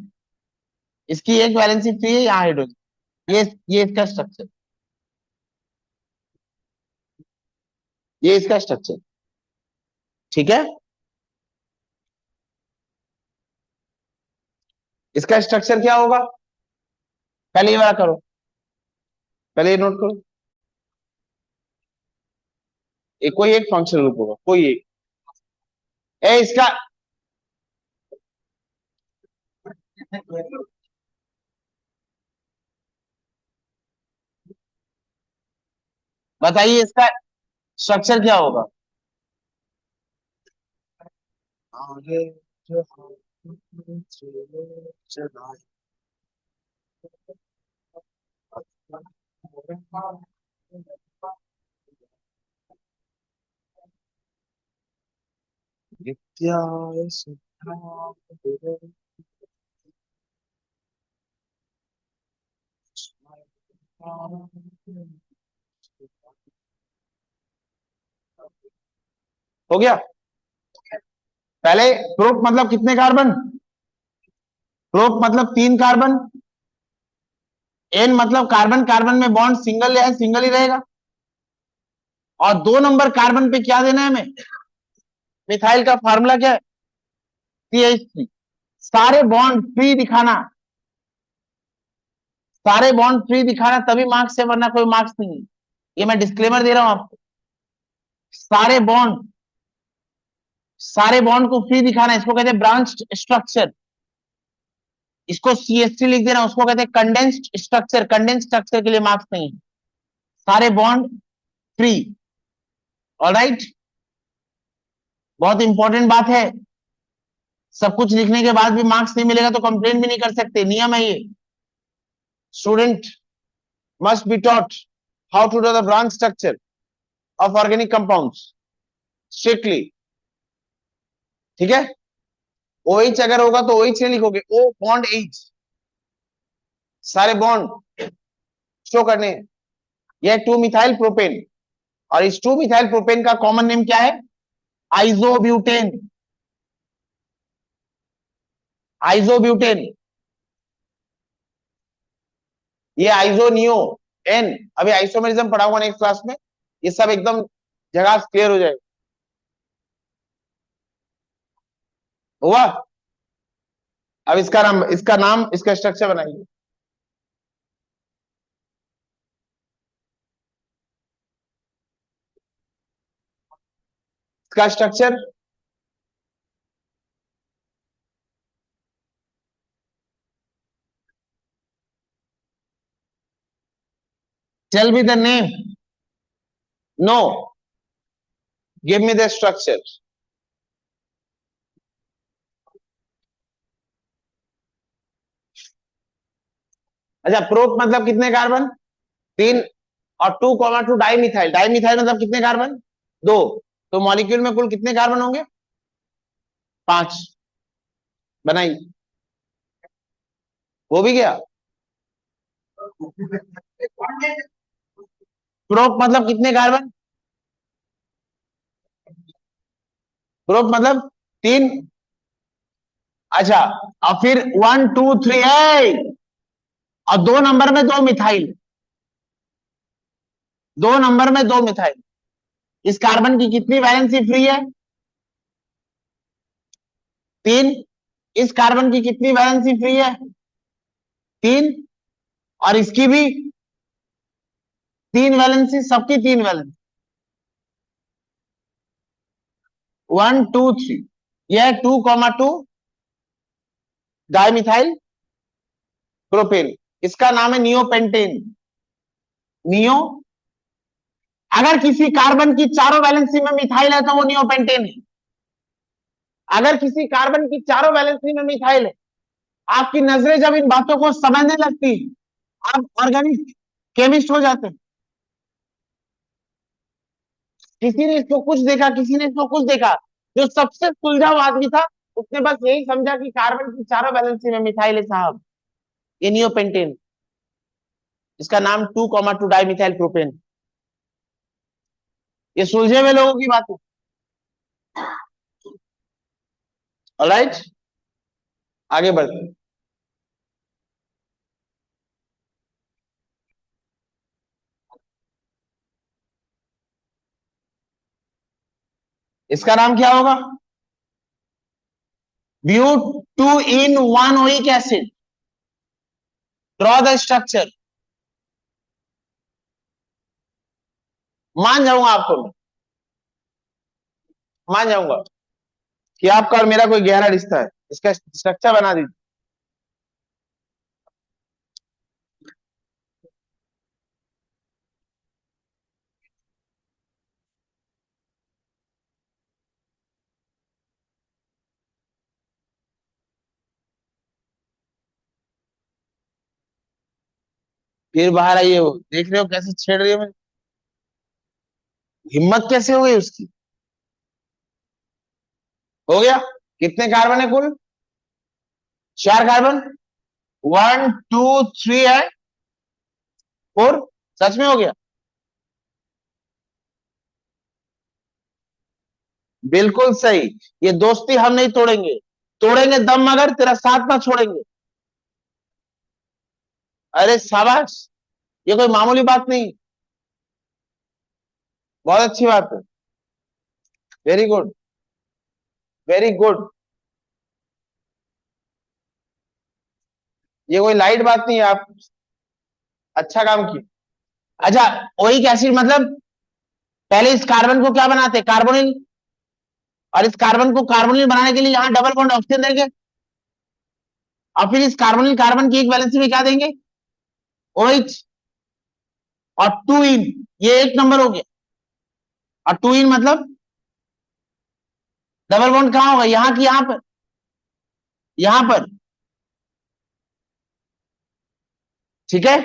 इसकी एक वैलेंसी फ्री है, यहाँ हाइड्रोजन। ये इसका स्ट्रक्चर, ये इसका स्ट्रक्चर। ठीक है, इसका स्ट्रक्चर क्या होगा? पहले ये वाला करो, पहले ये नोट करो। कोई एक फंक्शनल ग्रुप होगा, कोई एक। इसका बताइए इसका स्ट्रक्चर क्या होगा? हो गया। पहले प्रोप मतलब कितने कार्बन? प्रोप मतलब 3 कार्बन। एन मतलब कार्बन कार्बन में बॉन्ड सिंगल है, सिंगल ही रहेगा। और 2 नंबर कार्बन पे क्या देना है हमें? मिथाइल का फार्मूला क्या है? CH3। सारे बॉन्ड फ्री दिखाना, सारे बॉन्ड फ्री दिखाना तभी मार्क्स है, वरना कोई मार्क्स नहीं है। ये मैं डिस्क्लेमर दे रहा हूं आपको। सारे बॉन्ड, सारे बॉन्ड को फ्री दिखाना, इसको कहते हैं ब्रांच स्ट्रक्चर। इसको CH3 लिख देना, उसको कहते हैं कंडेंस्ड स्ट्रक्चर। कंडेंस्ड स्ट्रक्चर के लिए मार्क्स नहीं है, सारे बॉन्ड फ्री। ऑलराइट, बहुत इंपॉर्टेंट बात है। सब कुछ लिखने के बाद भी मार्क्स नहीं मिलेगा तो कंप्लेन भी नहीं कर सकते, नियम है ये। Student must be taught. How to draw the branch structure of organic compounds strictly, ठीक है। OH अगर होगा तो OH नहीं लिखोगे, O बॉन्ड H, सारे बॉन्ड शो करने हैं। यह 2 मिथाइल प्रोपेन, और इस 2 मिथाइल प्रोपेन का कॉमन नेम क्या है? आइसोब्यूटेन। आइसोब्यूटेन, ये आइसोनियो एन, अभी आइसोमेरिज्म पढ़ा हुआ नेक्स्ट क्लास में, ये सब एकदम जगह क्लियर हो जाएगा। हुआ? अब इसका नाम इसका स्ट्रक्चर बनाइए। इसका structure tell me the name, no, give me the structure. अच्छा, प्रोप मतलब कितने कार्बन? 3, और 2,2 डाई मिथाइल, डाई मिथाइल मतलब कितने कार्बन? 2। तो मॉलिक्यूल में कुल कितने कार्बन होंगे? 5। बनाई, वो भी गया। प्रोप मतलब कितने कार्बन? प्रोप मतलब 3। अच्छा, और फिर 1 2 3 है, और 2 नंबर में 2 मिथाइल, 2 नंबर में 2 मिथाइल। इस कार्बन की कितनी वैलेंसी फ्री है? 3। इस कार्बन की कितनी वैलेंसी फ्री है? 3। और इसकी भी 3 वैलेंसी, सबकी 3 वैलेंसी। 1 2 3, यह 2,2 डाइमिथाइल प्रोपेन, इसका नाम है नियोपेंटेन। नियो, अगर किसी कार्बन की चारों वैलेंसी में मिथाइल है तो वो नियोपेंटेन है। अगर किसी कार्बन की चारों वैलेंसी में मिथाइल है, आपकी नजरें जब इन बातों को समझने लगती है, आप ऑर्गेनिक केमिस्ट हो जाते हैं। किसी ने इसको कुछ देखा, किसी ने इसको कुछ देखा, जो सबसे सुलझा हुआ आदमी था, उसने बस यही समझा कि कार्बन की चारों वैलेंसी में मिथाइल है साहब, ये नियोपेंटेन। इसका नाम 2,2 डाइमिथाइल प्रोपेन। ये सुलझे हुए लोगों की बात है। ऑलराइट, आगे बढ़ते हैं। इसका नाम क्या होगा? But 2 in 1 oic acid. Draw the structure. मान जाऊंगा आपको, मैं मान जाऊंगा कि आपका और मेरा कोई गहरा रिश्ता है। इसका स्ट्रक्चर बना दीजिए। फिर बाहर आइए, वो देख रहे हो कैसे छेड़ रही है मुझे, हिम्मत कैसे हो गई उसकी। हो गया? कितने कार्बन है कुल? 4 कार्बन। 1 2 3 है, 4। सच में हो गया? बिल्कुल सही। ये दोस्ती हम नहीं तोड़ेंगे, तोड़ेंगे दम मगर तेरा साथ ना छोड़ेंगे। अरे शाबाश, ये कोई मामूली बात नहीं, बहुत अच्छी बात है। Very good, very good. ये कोई लाइट बात नहीं है, आप अच्छा काम किए। अच्छा, ओइक एसिड मतलब पहले इस कार्बन को क्या बनाते? कार्बोनिल। और इस कार्बन को कार्बोनिल बनाने के लिए यहां डबल बॉन्ड ऑक्सीजन देंगे, और फिर इस कार्बोनिल कार्बन की एक वैलेंसी में क्या देंगे? OH। और 2 इन, ये एक नंबर हो गया। और 2 इन मतलब डबल बॉन्ड कहां होगा? यहां की यहां पर, यहां पर, ठीक है।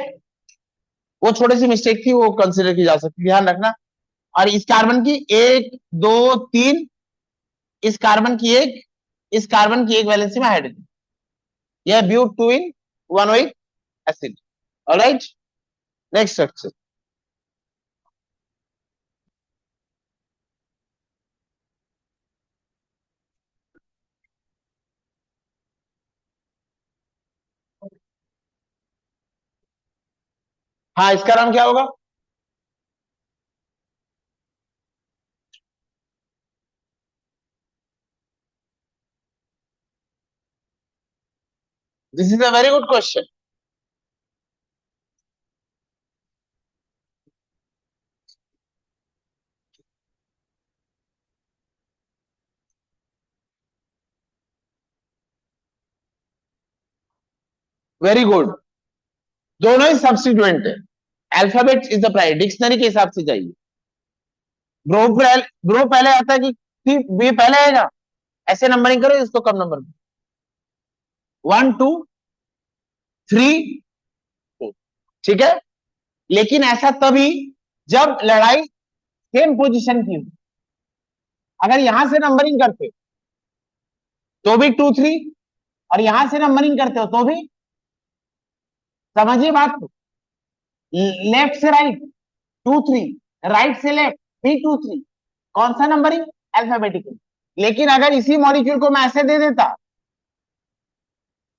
वो छोटी सी मिस्टेक थी, वो कंसिडर की जा सकती, ध्यान रखना। और इस कार्बन की 1 2 3, इस कार्बन की एक वैलेंसी में हाइड्रोजन, यह but 2 in 1 oic acid. Alright, next structure. हाँ, इसका नाम क्या होगा? This is a very good question. Very good. दोनों ही सब्स्टिट्यूएंट है। Alphabet is the pride, dictionary के हिसाब से जाइए। ग्रो पहले आता है कि बी पहले आएगा? ऐसे नंबरिंग करो इसको, कम नंबर में 1 2 3 4, ठीक है। लेकिन ऐसा तभी जब लड़ाई सेम पोजीशन की हो। अगर यहां से नंबरिंग करते तो भी 2 3, और यहां से नंबरिंग करते हो तो भी, समझिए बात को। लेफ्ट से राइट 2 3, राइट से लेफ्ट भी 2 3, कौन सा नंबरिंग? अल्फाबेटिकल। लेकिन अगर इसी मॉलिक्यूल को मैं ऐसे दे देता,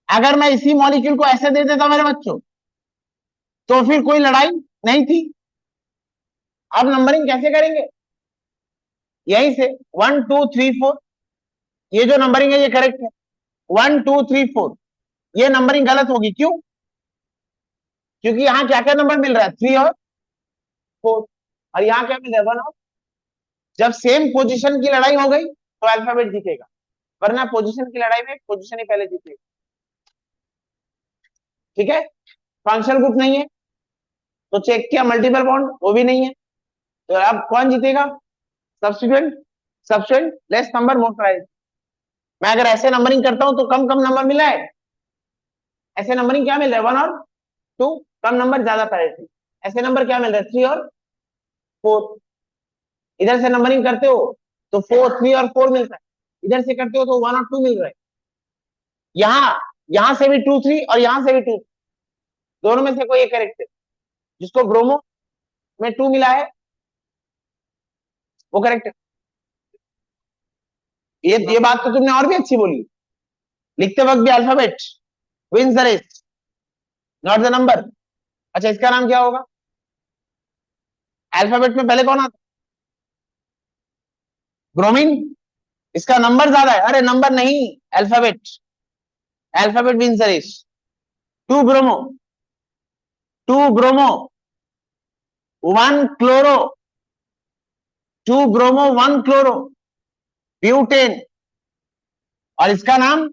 अगर मैं इसी मॉलिक्यूल को ऐसे दे देता मेरे बच्चों, तो फिर कोई लड़ाई नहीं थी। अब नंबरिंग कैसे करेंगे? यहीं से 1 2 3 4, ये जो नंबरिंग है ये करेक्ट है। 1 2 3 4, ये नंबरिंग गलत होगी, क्यों? क्योंकि यहाँ क्या क्या नंबर मिल रहा है? 3 और 4, और यहाँ क्या मिल रहा है? 1 और। जब सेम पोजीशन की लड़ाई हो गई तो अल्फाबेट जीतेगा, वरना पोजीशन की लड़ाई में पोजीशन ही पहले जीतेगा। ठीक है। फंक्शनल ग्रुप नहीं है तो चेक किया, मल्टीपल बॉन्ड वो भी नहीं है, तो अब कौन जीतेगा? सब्स्टिट्यूएंट। सब्स्टिट्यूएंट लेस नंबर मोर प्राइस। मैं अगर ऐसे नंबरिंग करता हूं तो कम कम नंबर मिला है, ऐसे नंबरिंग क्या मिल रहा है? 1 और 2, कम नंबर ज्यादा प्रायोरिटी। ऐसे नंबर क्या मिल रहा है? 3 और 4। इधर से नंबरिंग करते हो तो 3 और 4 मिलता है, इधर से करते हो तो 1 और 2 मिल रहा है। यहाँ यहां से भी 2 3 और यहां से भी 2, दोनों में से कोई एक करेक्ट है। जिसको ब्रोमो में 2 मिला है वो करेक्ट है। ये बात तो तुमने और भी अच्छी बोली। लिखते वक्त भी alphabet wins the race, not the number. अच्छा, इसका नाम क्या होगा? अल्फाबेट में पहले कौन आता? ब्रोमीन। इसका नंबर ज्यादा है। अरे नंबर नहीं, alphabet. Alphabet wins the race. 2 bromo, 2 bromo 1 chloro, 2 bromo 1 chloro, butane. और इसका नाम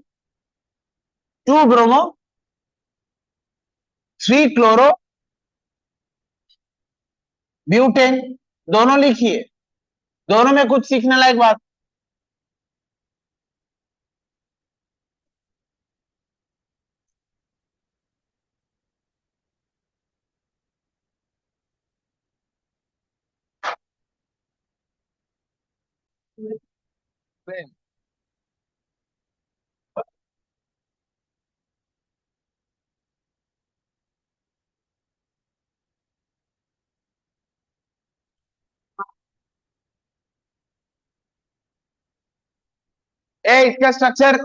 2 ब्रोमो 3 क्लोरो ब्यूटेन। दोनों लिखिए, दोनों में कुछ सीखने लायक बात। इसका स्ट्रक्चर,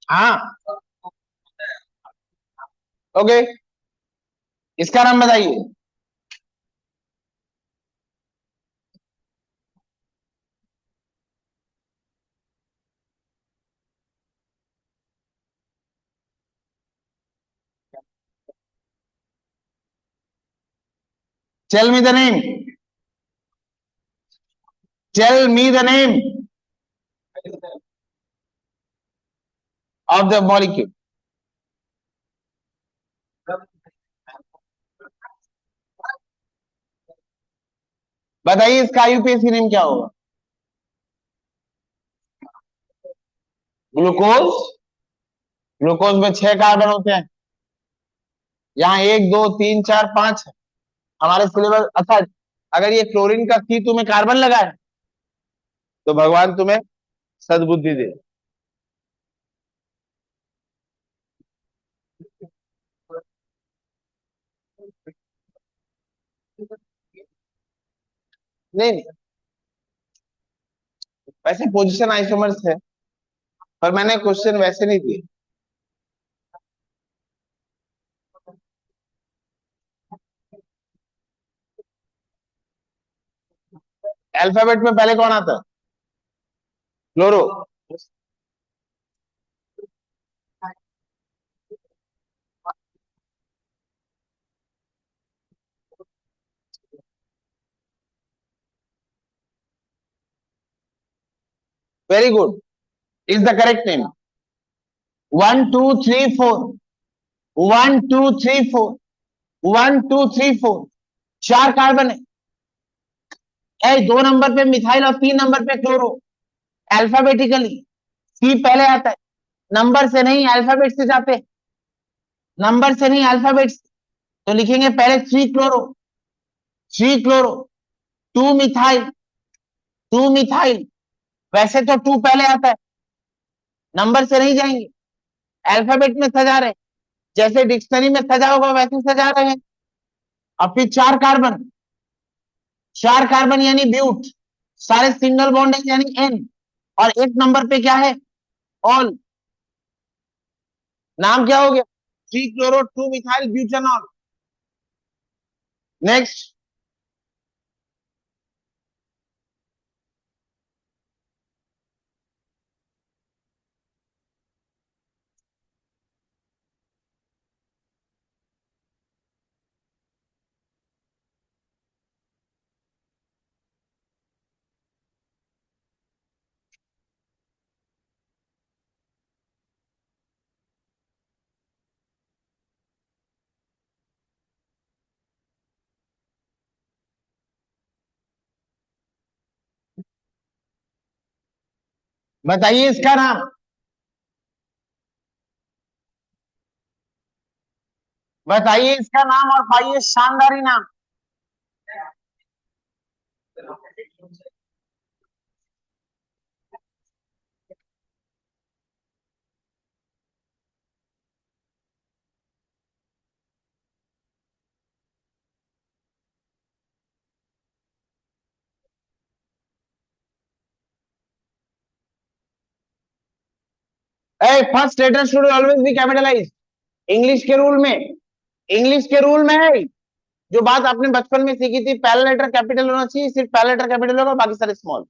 हाँ ओके, इसका नाम बताइए। Tell me the name, tell me the name of the molecule. बताइए इसका आईयूपीएसी नेम क्या होगा? ग्लूकोज। ग्लूकोज में 6 कार्बन होते हैं, यहाँ 1 2 3 4 5 है हमारे सिलेबस। अच्छा, अगर ये क्लोरीन का C2 में कार्बन लगा है तो भगवान तुम्हें सद्बुद्धि दे। नहीं नहीं, वैसे पोजीशन आइसोमर्स है, पर मैंने क्वेश्चन वैसे नहीं दिए। अल्फाबेट में पहले कौन आता है? Chloro. Very good, is the correct name. 1 2 3 4, 1 2 3 4, 1 2 3 4, 4 carbon है। 2 नंबर पे मिथाइल और 3 नंबर पे क्लोरो। अल्फाबेटिकली सी पहले आता है, नंबर से नहीं अल्फाबेट से जाते हैं, नंबर से नहीं अल्फाबेट से। तो लिखेंगे पहले 3 क्लोरो, 3 क्लोरो, 2 मिथाइल, 2 मिथाइल। वैसे तो 2 पहले आता है, नंबर से नहीं जाएंगे, अल्फाबेट में सजा रहे हैं, जैसे डिक्शनरी में सजा होगा वैसे सजा रहे हैं। और फिर 4 कार्बन, 4 कार्बन यानी ब्यूट, सारे सिंगल बॉन्ड है यानी एन। और 1 नंबर पे क्या है? ऑल। नाम क्या हो गया? 3 क्लोरो 2 मिथाइल ब्यूटानॉल। नेक्स्ट। बताइए इसका नाम, बताइए इसका नाम और पाइए शानदार इनाम। First letter should always be capitalise. English के रूल में, इंग्लिश के रूल में है जो बात आपने बचपन में सीखी थी, पहला लेटर कैपिटल होना चाहिए, सिर्फ पहला लेटर कैपिटल होगा, बाकी सारे स्मॉल।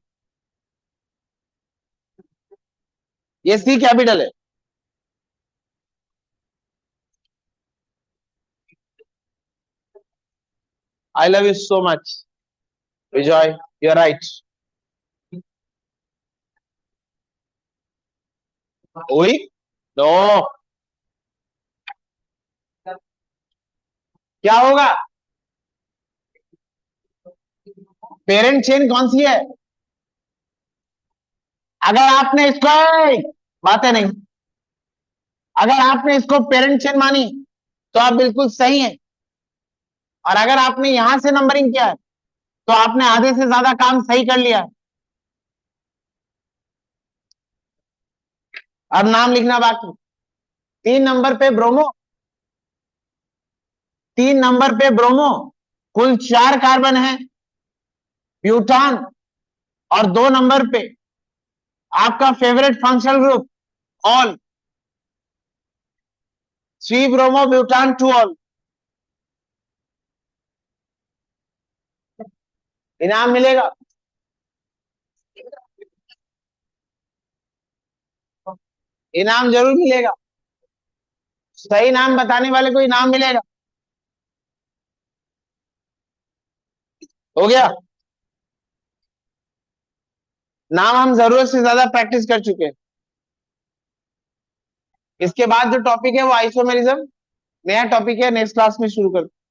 ये सी कैपिटल है। I love you so much Vijay, you are right. ओई नो, क्या होगा? पेरेंट चेन कौन सी है? अगर आपने इसको, बातें नहीं, अगर आपने इसको पेरेंट चेन मानी तो आप बिल्कुल सही हैं। और अगर आपने यहां से नंबरिंग किया है तो आपने आधे से ज्यादा काम सही कर लिया है। अब नाम लिखना बाकी। 3 नंबर पे ब्रोमो, 3 नंबर पे ब्रोमो, कुल 4 कार्बन है। ब्यूटान। और 2 नंबर पे आपका favourite functional group ol, 3 bromo butane 2 ol. इनाम मिलेगा, इनाम जरूर मिलेगा। सही नाम बताने वाले को इनाम मिलेगा। हो गया। नाम हम जरूरत से ज्यादा प्रैक्टिस कर चुके हैं। इसके बाद जो टॉपिक है वो आइसोमेरिज्म, नया टॉपिक है, नेक्स्ट क्लास में शुरू करते हैं।